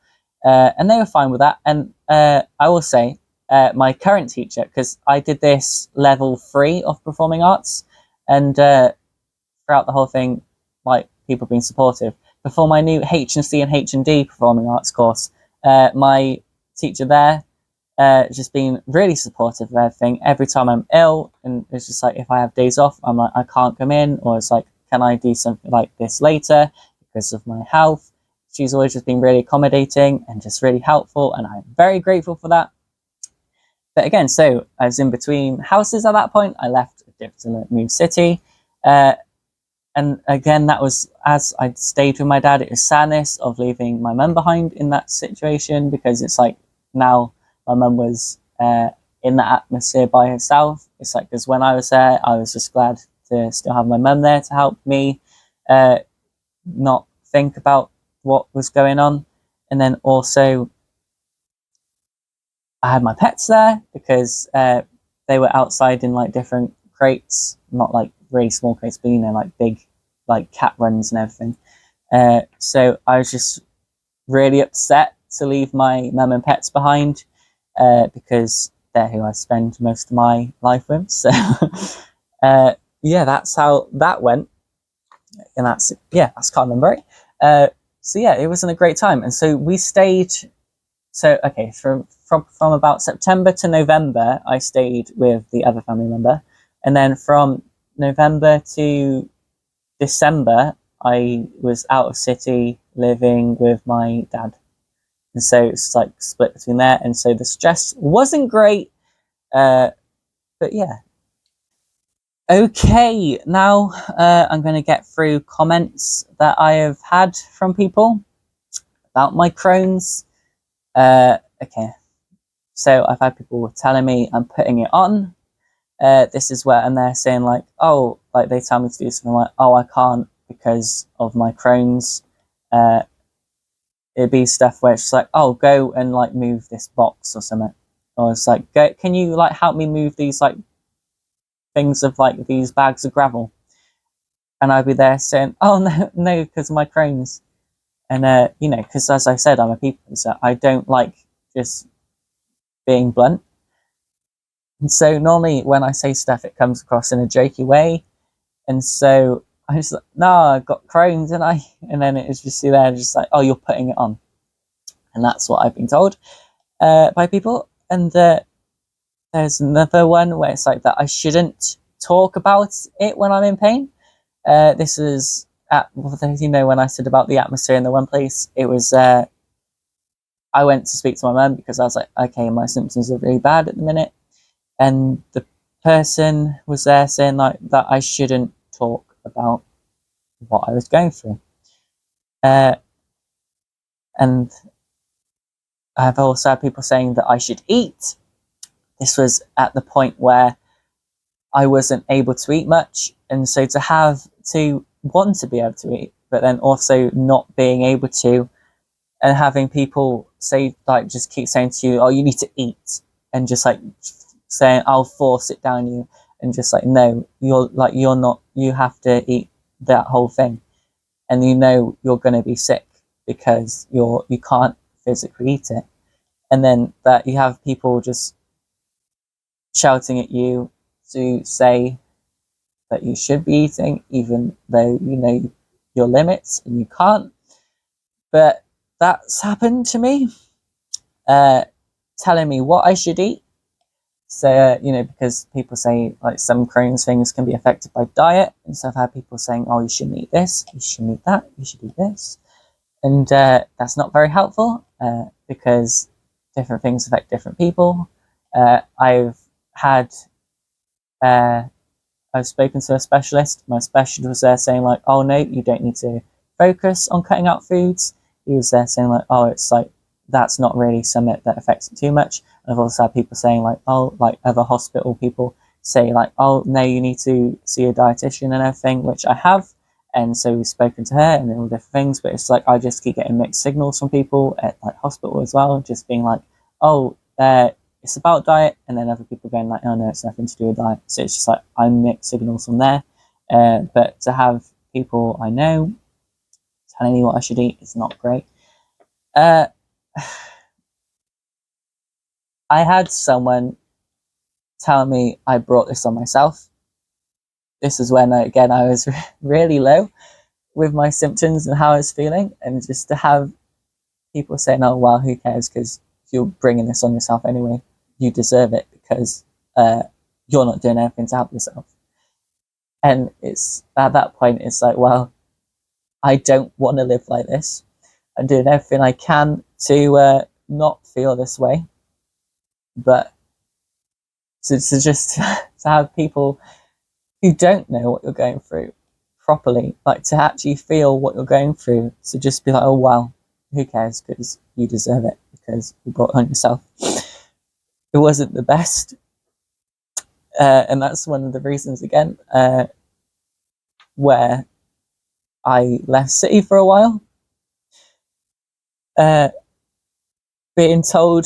And they were fine with that. And I will say, my current teacher, because I did this level 3 of performing arts, and throughout the whole thing, like, people being supportive. Before my new H&C and H&D performing arts course, my teacher there just been really supportive of everything. Every time I'm ill, and it's just like, if I have days off, I'm like, I can't come in, or it's like, can I do something like this later because of my health? She's always just been really accommodating and just really helpful, and I'm very grateful for that. But again, so I was in between houses at that point. I left a new city. And again, that was as I stayed with my dad. It was sadness of leaving my mum behind in that situation, because it's like now my mum was in that atmosphere by herself. It's like, because when I was there, I was just glad to still have my mum there to help me not think about what was going on. And then also I had my pets there because they were outside in like different crates, not like really small crates, but like big, like cat runs and everything. So I was just really upset to leave my mum and pets behind, because they're who I spend most of my life with. So yeah, that's how that went, and that's kind of right. So yeah, it wasn't a great time, and so we stayed. So okay, from about September to November, I stayed with the other family member, and then from November to December, I was out of city living with my dad, and so it's like split between there, and so the stress wasn't great, but yeah. Okay, now I'm going to get through comments that I have had from people about my Crohn's. Okay, so I've had people telling me I'm putting it on. This is where, and they're saying like, oh, like they tell me to do something like, oh, I can't because of my Crohn's. It'd be stuff where it's like, oh, go and like move this box or something, or it's like, go, can you like help me move these like things of like these bags of gravel? And I'd be there saying, oh no, because of my Crohn's. And because as I said, I'm a people pleaser. I don't like just being blunt. And so normally when I say stuff, it comes across in a jokey way. And so I was like, no, I've got Crohn's, and then it was just there, just like, oh, you're putting it on. And that's what I've been told by people. And there's another one where it's like that I shouldn't talk about it when I'm in pain. This is when I said about the atmosphere in the one place, it was I went to speak to my mum because I was like, okay, my symptoms are really bad at the minute, and the person was there saying like that I shouldn't talk about what I was going through, and I've also had people saying that I should eat. This was at the point where I wasn't able to eat much, and so to want to be able to eat, but then also not being able to, and having people say like just keep saying to you, oh, you need to eat, and just like saying I'll force it down you, and just like, no, you're not, you have to eat that whole thing, and you're going to be sick because you can't physically eat it. And then that you have people just shouting at you to say that you should be eating, even though you know your limits and you can't. But that's happened to me, telling me what I should eat. So, because people say like some Crohn's things can be affected by diet. And so I've had people saying, oh, you shouldn't eat this, you shouldn't eat that, you should eat this. And that's not very helpful because different things affect different people. I've spoken to a specialist. My specialist was there saying like, oh no, you don't need to focus on cutting out foods. He was there saying like, oh, it's like, that's not really something that affects it too much. And I've also had people saying like, oh, like other hospital people say like, oh no, you need to see a dietitian and everything, which I have. And so we've spoken to her and all different things, but it's like, I just keep getting mixed signals from people at like hospital as well, just being like, oh, it's about diet, and then other people going like, oh no, it's nothing to do with diet. So it's just like, I'm mixed signals from there. But to have people I know telling me what I should eat is not great. I had someone tell me I brought this on myself. This is when I was really low with my symptoms and how I was feeling, and just to have people saying, oh well, who cares, because you're bringing this on yourself anyway, you deserve it because you're not doing anything to help yourself. And it's at that point, it's like, well, I don't want to live like this. I'm doing everything I can to not feel this way, but to just to have people who don't know what you're going through properly, like to actually feel what you're going through, to just be like, oh well, who cares, because you deserve it because you brought it on yourself. It wasn't the best, and that's one of the reasons again where I left city for a while, being told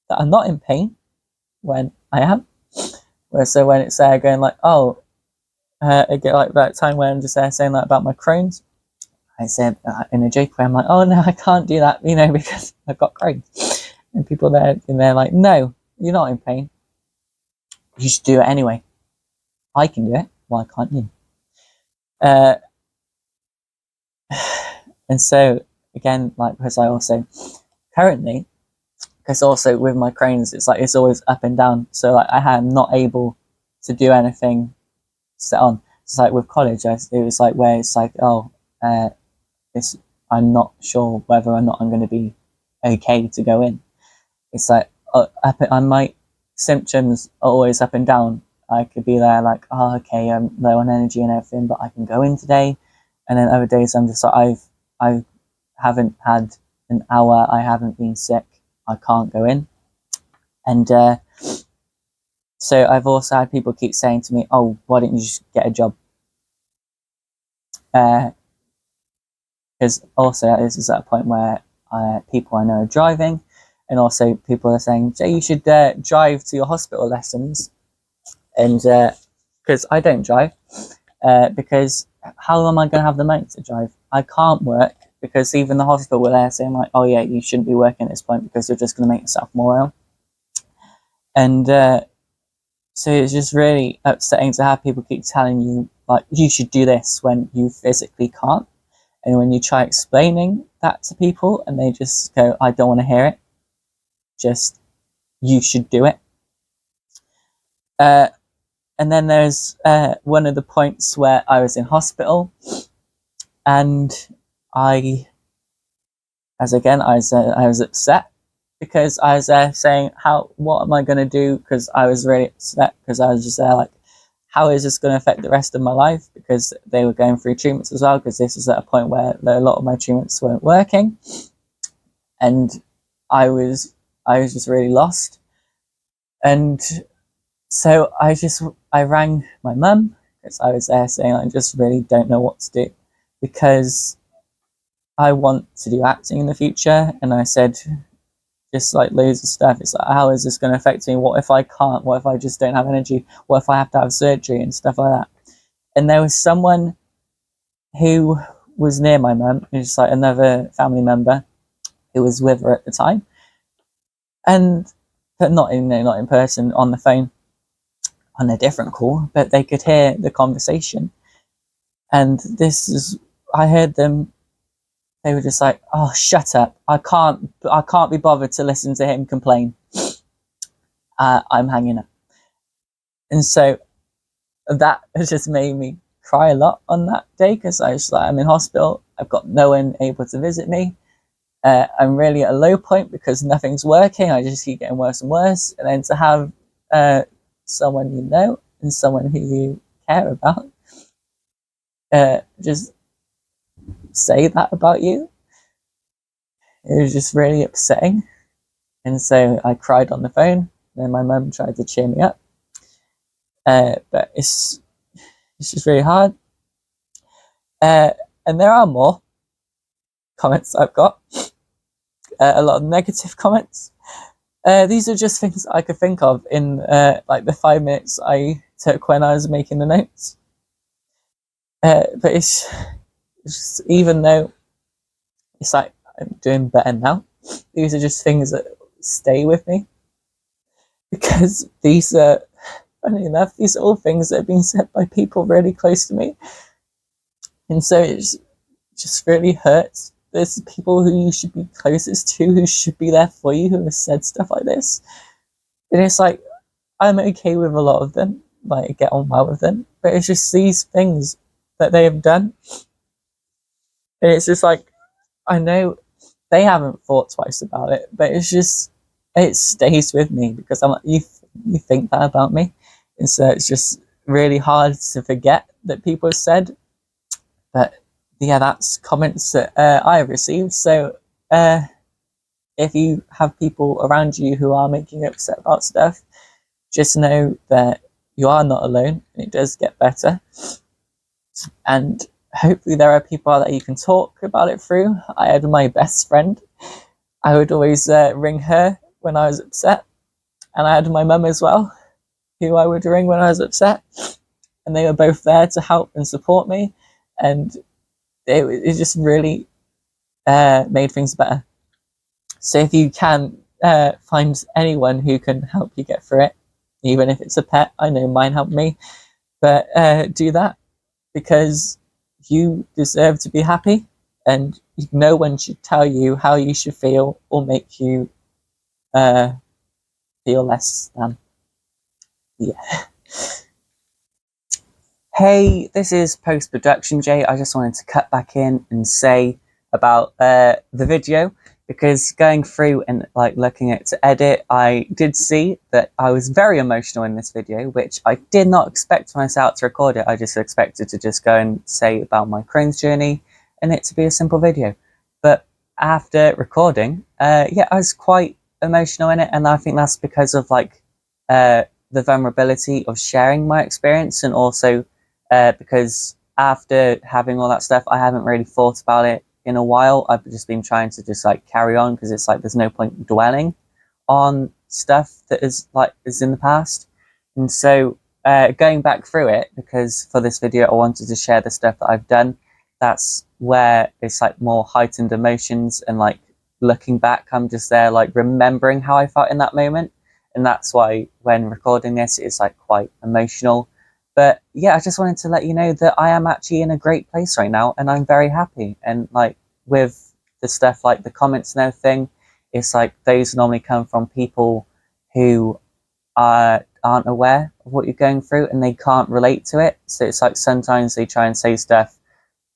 that I'm not in pain when I am, Where so when it's there going like, oh, I get like that time where I'm just there saying that about my Crohn's. I said in a joke where I'm like, oh no, I can't do that, because I've got Crohn's. And people there, and they're like, no, you're not in pain. You should do it anyway. I can do it. Why can't you? And so again, like, because I also currently, because also with my Crohn's, it's like it's always up and down. So like I am not able to do anything set on. It's like with college, it was like where it's like, oh, I'm not sure whether or not I'm going to be okay to go in. It's like my symptoms are always up and down. I could be there like, oh, okay, I'm low on energy and everything, but I can go in today. And then other days I'm just like, I haven't had an hour, I haven't been sick, I can't go in. And so I've also had people keep saying to me, oh, why don't you just get a job? Because also this is at a point where people I know are driving, and also people are saying, Jay, you should drive to your hospital lessons. And because I don't drive, because how am I going to have the money to drive? I can't work, because even the hospital were there saying like, oh yeah, you shouldn't be working at this point because you're just going to make yourself more ill. And so it's just really upsetting to have people keep telling you like, you should do this when you physically can't. And when you try explaining that to people and they just go, I don't want to hear it, just, you should do it. And then there's one of the points where I was in hospital, and I was upset because I was there saying, what am I going to do? Because I was really upset, because I was just there like, how is this going to affect the rest of my life? Because they were going through treatments as well, because this was at a point where a lot of my treatments weren't working, and I was just really lost. And so I rang my mum, because I was there saying I just really don't know what to do, because I want to do acting in the future. And I said just like loads of stuff. It's like, how is this going to affect me? What if I can't? What if I just don't have energy? What if I have to have surgery and stuff like that? And there was someone who was near my mum, who's like another family member who was with her at the time, but not in person, on the phone, on a different call, but they could hear the conversation. And I heard them, they were just like, oh, shut up. I can't be bothered to listen to him complain. I'm hanging up. And so that has just made me cry a lot on that day, because I was like, I'm in hospital, I've got no one able to visit me. I'm really at a low point because nothing's working. I just keep getting worse and worse. And then to have someone you know and someone who you care about just say that about you, it was just really upsetting. And so I cried on the phone. Then my mum tried to cheer me up, but it's just really hard. And there are more comments I've got, a lot of negative comments. These are just things I could think of in like the 5 minutes I took when I was making the notes. But it's just, even though it's like I'm doing better now, these are just things that stay with me, because these are, funny enough, these are all things that have been said by people really close to me. And so it just really hurts. There's people who you should be closest to, who should be there for you, who have said stuff like this. And it's like, I'm okay with a lot of them, like, get on well with them, but it's just these things that they have done. And it's just like, I know they haven't thought twice about it, but it's just, it stays with me, because I'm like, you think that about me? And so it's just really hard to forget that people have said. But yeah, that's comments that I have received. So if you have people around you who are making you upset about stuff, just know that you are not alone, and it does get better. And hopefully there are people that you can talk about it through. I had my best friend. I would always ring her when I was upset. And I had my mum as well. who I would ring when I was upset, and they were both there to help and support me, and it just really made things better. So if you can find anyone who can help you get through it, even if it's a pet, I know mine helped me, but do that, because you deserve to be happy, and no one should tell you how you should feel or make you feel less than. Yeah. Hey, this is post-production Jay. I just wanted to cut back in and say about the video, because going through and like looking at to edit, I did see that I was very emotional in this video, which I did not expect when I set out to record it. I just expected to just go and say about my Crohn's journey and it to be a simple video. But after recording, yeah, I was quite emotional in it, and I think that's because of like the vulnerability of sharing my experience, and also because after having all that stuff, I haven't really thought about it in a while. I've just been trying to just like carry on, because it's like there's no point dwelling on stuff that is in the past. And so going back through it, because for this video I wanted to share the stuff that I've done, that's where it's like more heightened emotions, and like looking back, I'm just there like remembering how I felt in that moment. And that's why when recording this, it's like quite emotional. But yeah, I just wanted to let you know that I am actually in a great place right now, and I'm very happy. And like with the stuff like the comments and everything, it's like those normally come from people who aren't aware of what you're going through, and they can't relate to it. So it's like sometimes they try and say stuff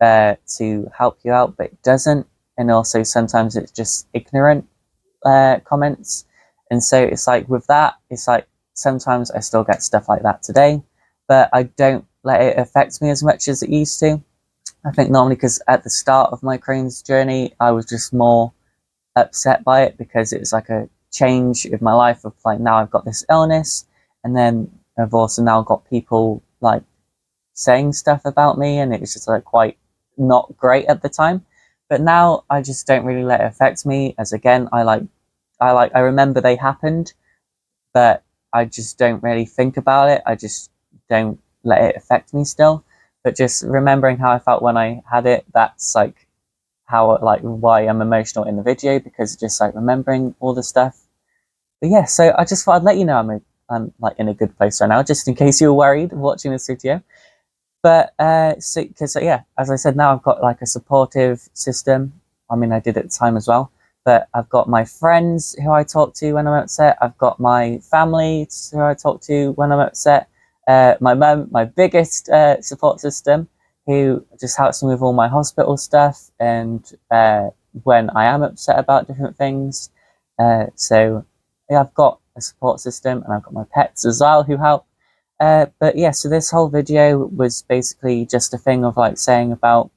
to help you out, but it doesn't. And also sometimes it's just ignorant comments. And so it's like with that, it's like sometimes I still get stuff like that today, but I don't let it affect me as much as it used to. I think normally because at the start of my Crohn's journey, I was just more upset by it, because it's like a change in my life of like, now I've got this illness, and then I've also now got people like saying stuff about me, and it was just like quite not great at the time. But now I just don't really let it affect me, as again, I remember they happened, but I just don't really think about it. I just don't let it affect me still. But just remembering how I felt when I had it, that's like how, like, why I'm emotional in the video, because just like remembering all the stuff. But yeah, so I just thought I'd let you know I'm like in a good place right now, just in case you were worried watching this video. But so because yeah, as I said, now I've got like a supportive system. I mean, I did at the time as well, but I've got my friends who I talk to when I'm upset. I've got my family who I talk to when I'm upset. My mum, my biggest support system, who just helps me with all my hospital stuff, and when I am upset about different things. So yeah, I've got a support system, and I've got my pets as well who help. But yeah, so this whole video was basically just a thing of like saying about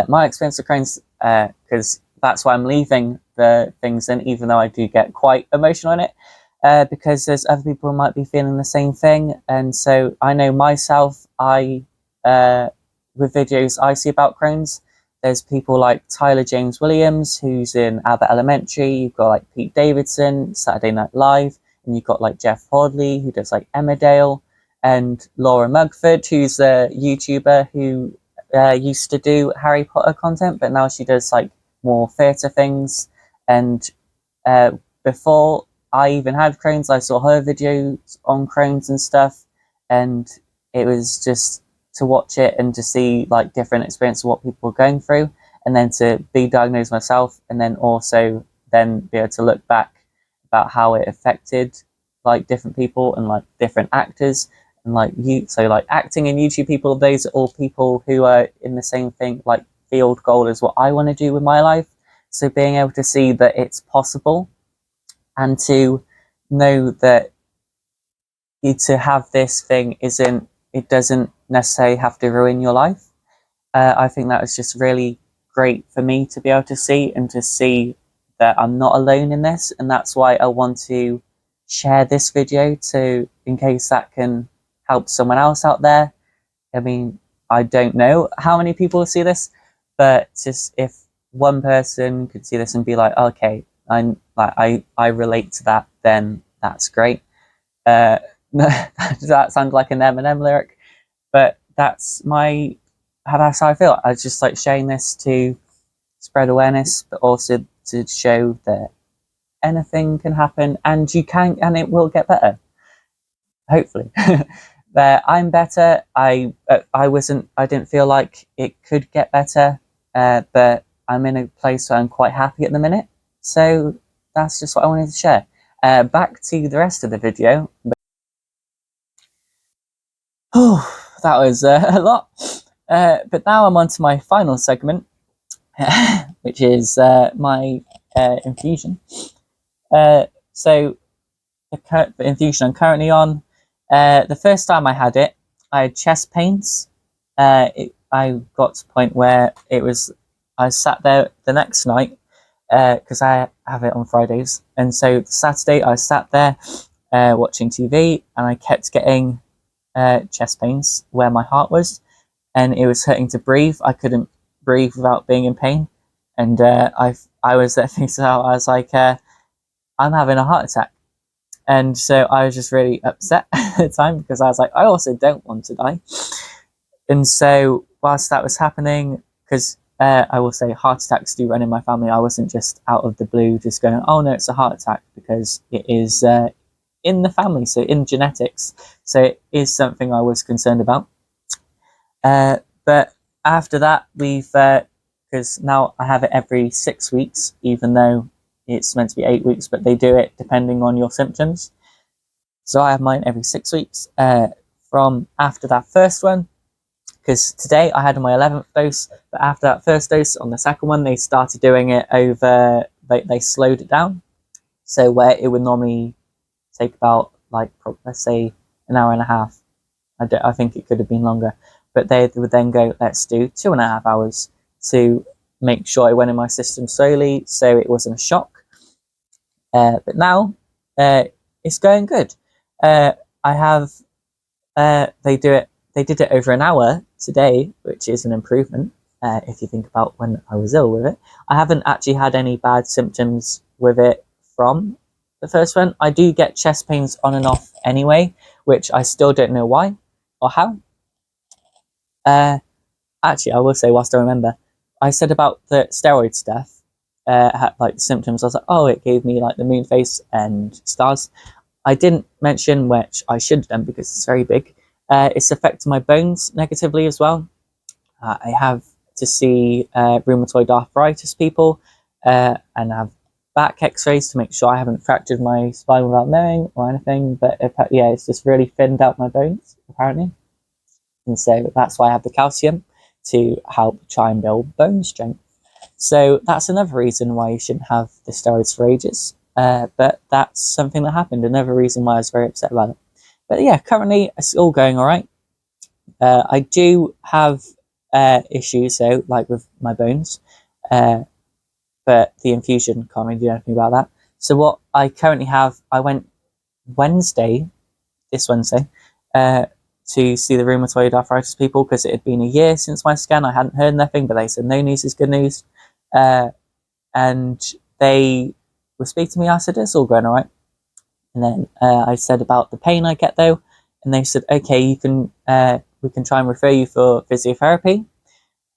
my experience of Crohn's, because that's why I'm leaving the things in, even though I do get quite emotional in it, because there's other people who might be feeling the same thing. And so I know myself, with videos I see about Crohn's, there's people like Tyler James Williams, who's in Abbott Elementary. You've got like Pete Davidson, Saturday Night Live. And you've got like Jeff Hordley, who does like Emmerdale, and Laura Mugford, who's a YouTuber who used to do Harry Potter content, but now she does like more theatre things. And before I even had Crohn's, I saw her videos on Crohn's and stuff, and it was just to watch it and to see like different experiences of what people were going through, and then to be diagnosed myself, and then also then be able to look back about how it affected like different people and like different actors, and like so like acting and YouTube people, those are all people who are in the same thing, like field goal as what I want to do with my life. So being able to see that it's possible, and to know that to have this thing it doesn't necessarily have to ruin your life. I think that was just really great for me to be able to see, and to see that I'm not alone in this. And that's why I want to share this video, in case that can help someone else out there. I mean, I don't know how many people see this, but just if one person could see this and be like, okay, I relate to that, then that's great. That sounded like an Eminem lyric, but that's how I feel. I just like sharing this to spread awareness, but also to show that anything can happen, and you can, and it will get better. Hopefully, but I'm better. I didn't feel like it could get better, but I'm in a place where I'm quite happy at the minute. So that's just what I wanted to share. Back to the rest of the video. Oh, that was a lot. But now I'm on to my final segment, which is my infusion. So the infusion I'm currently on, the first time I had it, I had chest pains. I got to the point where I sat there the next night, because I have it on Fridays. And so Saturday I sat there watching TV, and I kept getting chest pains where my heart was, and it was hurting to breathe. I couldn't breathe without being in pain. And I was there thinking, I was like, I'm having a heart attack. And so I was just really upset at the time, because I was like, I also don't want to die. And so whilst that was happening, because I will say heart attacks do run in my family, I wasn't just out of the blue just going, oh no, it's a heart attack, because it is in the family, so in genetics. So it is something I was concerned about. But after that, because now I have it every 6 weeks, even though it's meant to be 8 weeks, but they do it depending on your symptoms. So I have mine every 6 weeks from after that first one, because today I had my 11th dose, but after that first dose, on the second one, they started doing it over, they slowed it down. So where it would normally take about, like, let's say an hour and a half, I think it could have been longer, but they would then go, let's do 2.5 hours to make sure it went in my system slowly, so it wasn't a shock. But now it's going good. I have they did it over an hour today, which is an improvement if you think about when I was ill with it. I haven't actually had any bad symptoms with it from the first one. I do get chest pains on and off anyway, which I still don't know why or how. Actually, I will say, whilst I remember, I said about the steroid stuff, had like symptoms. I was like, oh, it gave me like the moon face and stars. I didn't mention, which I should have done because it's very big. It's affecting my bones negatively as well. I have to see rheumatoid arthritis people and have back x-rays to make sure I haven't fractured my spine without knowing or anything. But yeah, it's just really thinned out my bones, apparently. And so that's why I have the calcium, to help try and build bone strength. So that's another reason why you shouldn't have the steroids for ages. But that's something that happened, another reason why I was very upset about it. But yeah, currently it's all going all right. I do have issues, though, like with my bones, but the infusion can't really do anything about that. So what I currently have, I went this Wednesday, to see the rheumatoid arthritis people, because it had been a year since my scan. I hadn't heard nothing, but they said no news is good news. And they would speak to me. I said, it's all going all right. And then I said about the pain I get, though, and they said, okay, we can try and refer you for physiotherapy.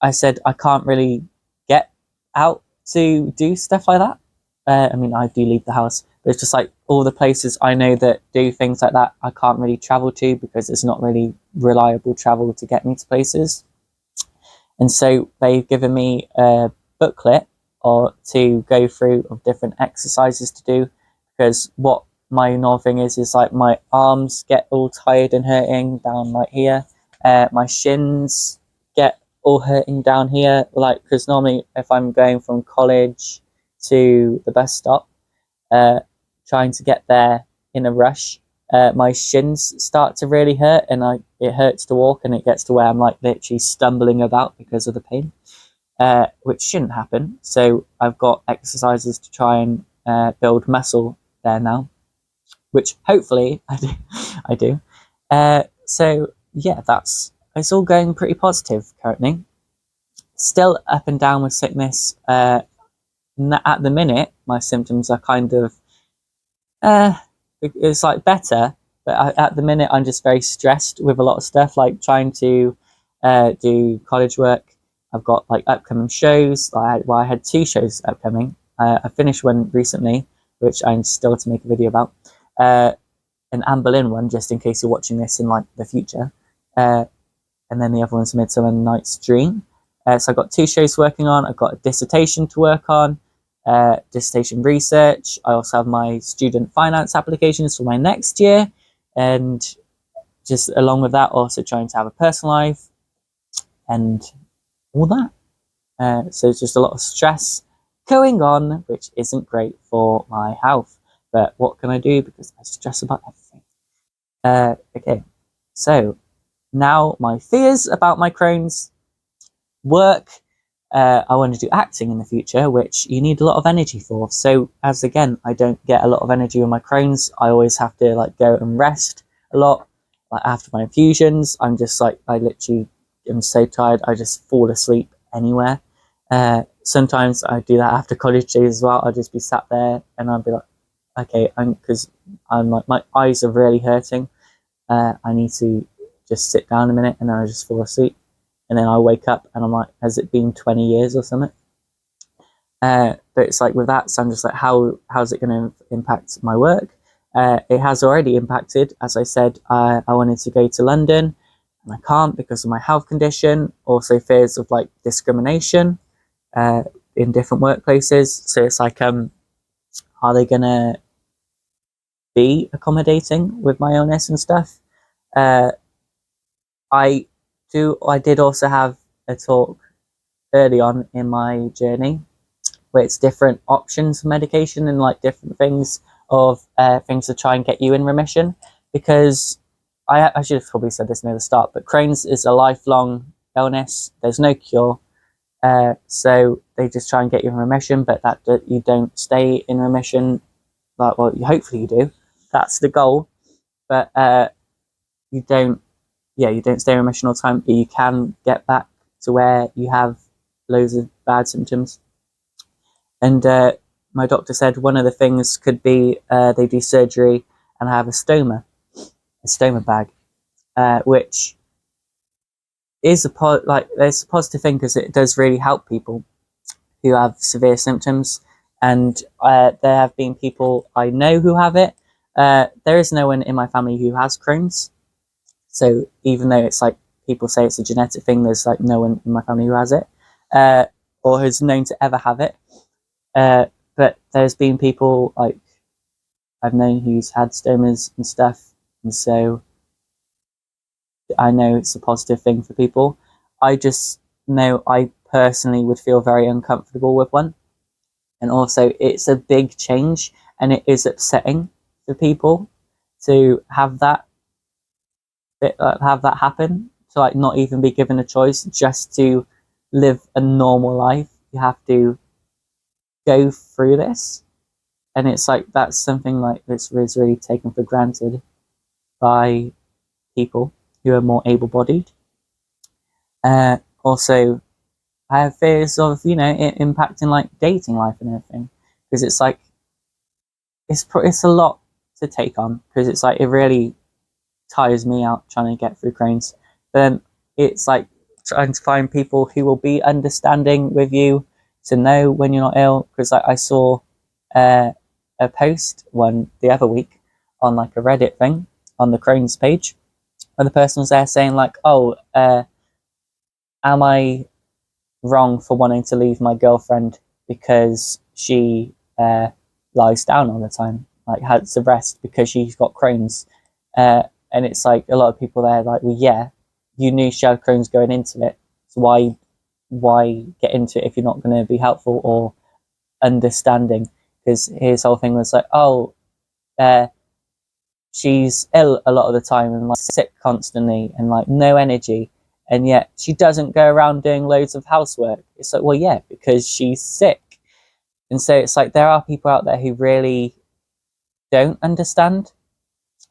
I said, I can't really get out to do stuff like that. I mean, I do leave the house, but it's just like all the places I know that do things like that, I can't really travel to, because it's not really reliable travel to get me to places. And so they've given me a booklet to go through of different exercises to do, because what my annoying thing is like my arms get all tired and hurting down like here. My shins get all hurting down here, like, because normally if I'm going from college to the bus stop, trying to get there in a rush, my shins start to really hurt, and it hurts to walk, and it gets to where I'm like literally stumbling about because of the pain, which shouldn't happen. So I've got exercises to try and build muscle there now, which hopefully I do. So yeah, it's all going pretty positive currently. Still up and down with sickness. At the minute, my symptoms are kind of it's like better, But at the minute, I'm just very stressed with a lot of stuff, like trying to do college work. I've got like upcoming shows. I had 2 shows upcoming. I finished one recently, which I'm still to make a video about. An Anne Boleyn one, just in case you're watching this in like the future. And then the other one's Midsummer Night's Dream. So I've got 2 shows working on. I've got a dissertation to work on, dissertation research. I also have my student finance applications for my next year, and just along with that, also trying to have a personal life and all that. So it's just a lot of stress going on, which isn't great for my health. But what can I do? Because I stress about everything. Okay, so now my fears about my Crohn's. Work. I want to do acting in the future, which you need a lot of energy for. So as again, I don't get a lot of energy with my Crohn's. I always have to like go and rest a lot. Like after my infusions, I'm just like, I literally am so tired. I just fall asleep anywhere. Sometimes I do that after college days as well. I'll just be sat there and I'll be like, okay, because I'm like, my eyes are really hurting. I need to just sit down a minute, and then I just fall asleep. And then I wake up and I'm like, has it been 20 years or something? But it's like with that, so I'm just like, how's it going to impact my work? It has already impacted. As I said, I wanted to go to London and I can't because of my health condition. Also fears of like discrimination in different workplaces. So it's like, are they going to be accommodating with my illness and stuff? I did also have a talk early on in my journey where it's different options for medication and like different things of things to try and get you in remission, because I should have probably said this near the start, but Crohn's is a lifelong illness. There's no cure, so they just try and get you in remission, but that you don't stay in remission. Like, well, hopefully you do. That's the goal, but you don't stay in remission all the time, but you can get back to where you have loads of bad symptoms. And my doctor said one of the things could be they do surgery and have a stoma bag, which is there's a positive thing because it does really help people who have severe symptoms. And there have been people I know who have it. There is no one in my family who has Crohn's. So even though it's like people say it's a genetic thing, there's like no one in my family who has it or who's known to ever have it. But there's been people like I've known who's had stomas and stuff, and so I know it's a positive thing for people. I just know I personally would feel very uncomfortable with one, and also it's a big change, and it is upsetting for people to have that happen, to like not even be given a choice just to live a normal life. You have to go through this, and it's like that's something like this is really taken for granted by people who are more able-bodied. Also, I have fears of it impacting like dating life and everything, because it's like it's a lot to take on, because it's like it really tires me out trying to get through Crohn's. Then it's like trying to find people who will be understanding with you, to know when you're not ill. Because like, I saw a post the other week on like a Reddit thing on the Crohn's page, where the person was there saying like, oh, am I wrong for wanting to leave my girlfriend because she lies down all the time, like has to rest because she's got Crohn's? And it's like a lot of people there like, well, yeah, you knew she had Crohn's going into it, so why get into it if you're not going to be helpful or understanding? Because his whole thing was like, oh, she's ill a lot of the time and like sick constantly and like no energy, and yet she doesn't go around doing loads of housework. It's like, well, yeah, because she's sick. And so it's like there are people out there who really don't understand.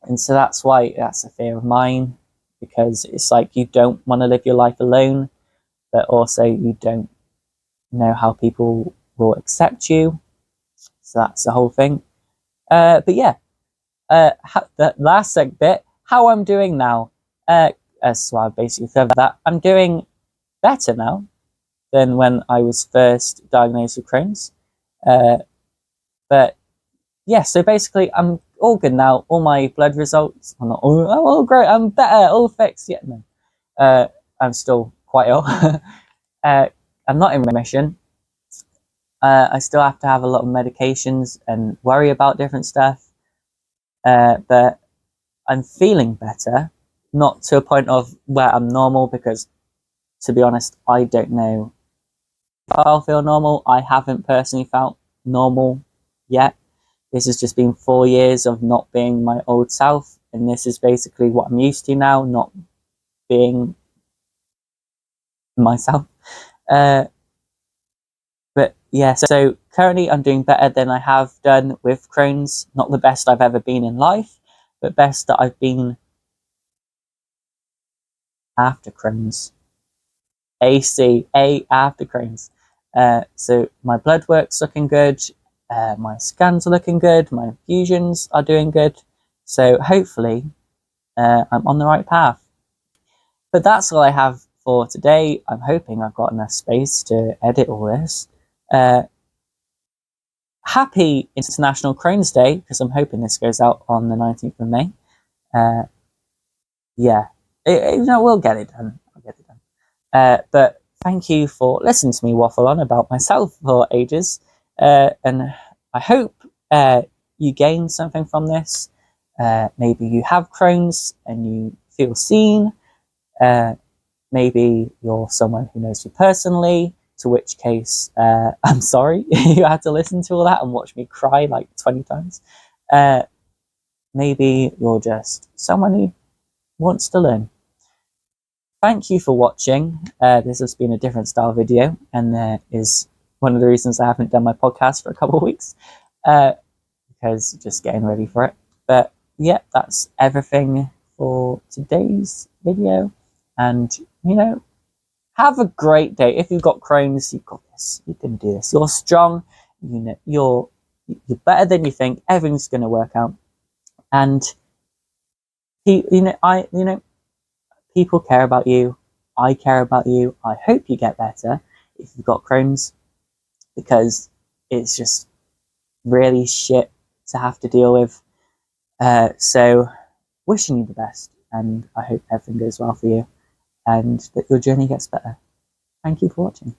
And so that's why that's a fear of mine, because it's like you don't want to live your life alone, but also you don't know how people will accept you. So that's the whole thing. But yeah, the last bit, how I'm doing now. So I basically covered that. I'm doing better now than when I was first diagnosed with Crohn's. But yeah, so basically I'm all good now. All my blood results, I'm not all great, I'm better, all fixed. Yeah, no. I'm still quite ill. I'm not in remission. I still have to have a lot of medications and worry about different stuff. But I'm feeling better, not to a point of where I'm normal, because to be honest, I don't know if I'll feel normal. I haven't personally felt normal yet. This has just been 4 years of not being my old self, and this is basically what I'm used to now, not being myself. But yeah, so currently I'm doing better than I have done with Crohn's. Not the best I've ever been in life, but best that I've been after Crohn's. A after Crohn's. So my blood work's looking good. My scans are looking good. My infusions are doing good. So hopefully I'm on the right path. But that's all I have for today. I'm hoping I've got enough space to edit all this. Happy International Crohn's Day, because I'm hoping this goes out on the 19th of May. Yeah, we'll get it done. I'll get it done. But thank you for listening to me waffle on about myself for ages. And I hope you gain something from this. Maybe you have Crohn's and you feel seen. Maybe you're someone who knows me personally, to which case I'm sorry you had to listen to all that and watch me cry like 20 times. Maybe you're just someone who wants to learn. Thank you for watching. This has been a different style video, and that is one of the reasons I haven't done my podcast for a couple of weeks, because just getting ready for it. But yeah, that's everything for today's video. And have a great day. If you've got Crohn's, you've got this. You can do this. You're strong. You're better than you think. Everything's going to work out. And people care about you. I care about you. I hope you get better if you've got Crohn's, because it's just really shit to have to deal with. So wishing you the best, and I hope everything goes well for you and that your journey gets better. Thank you for watching.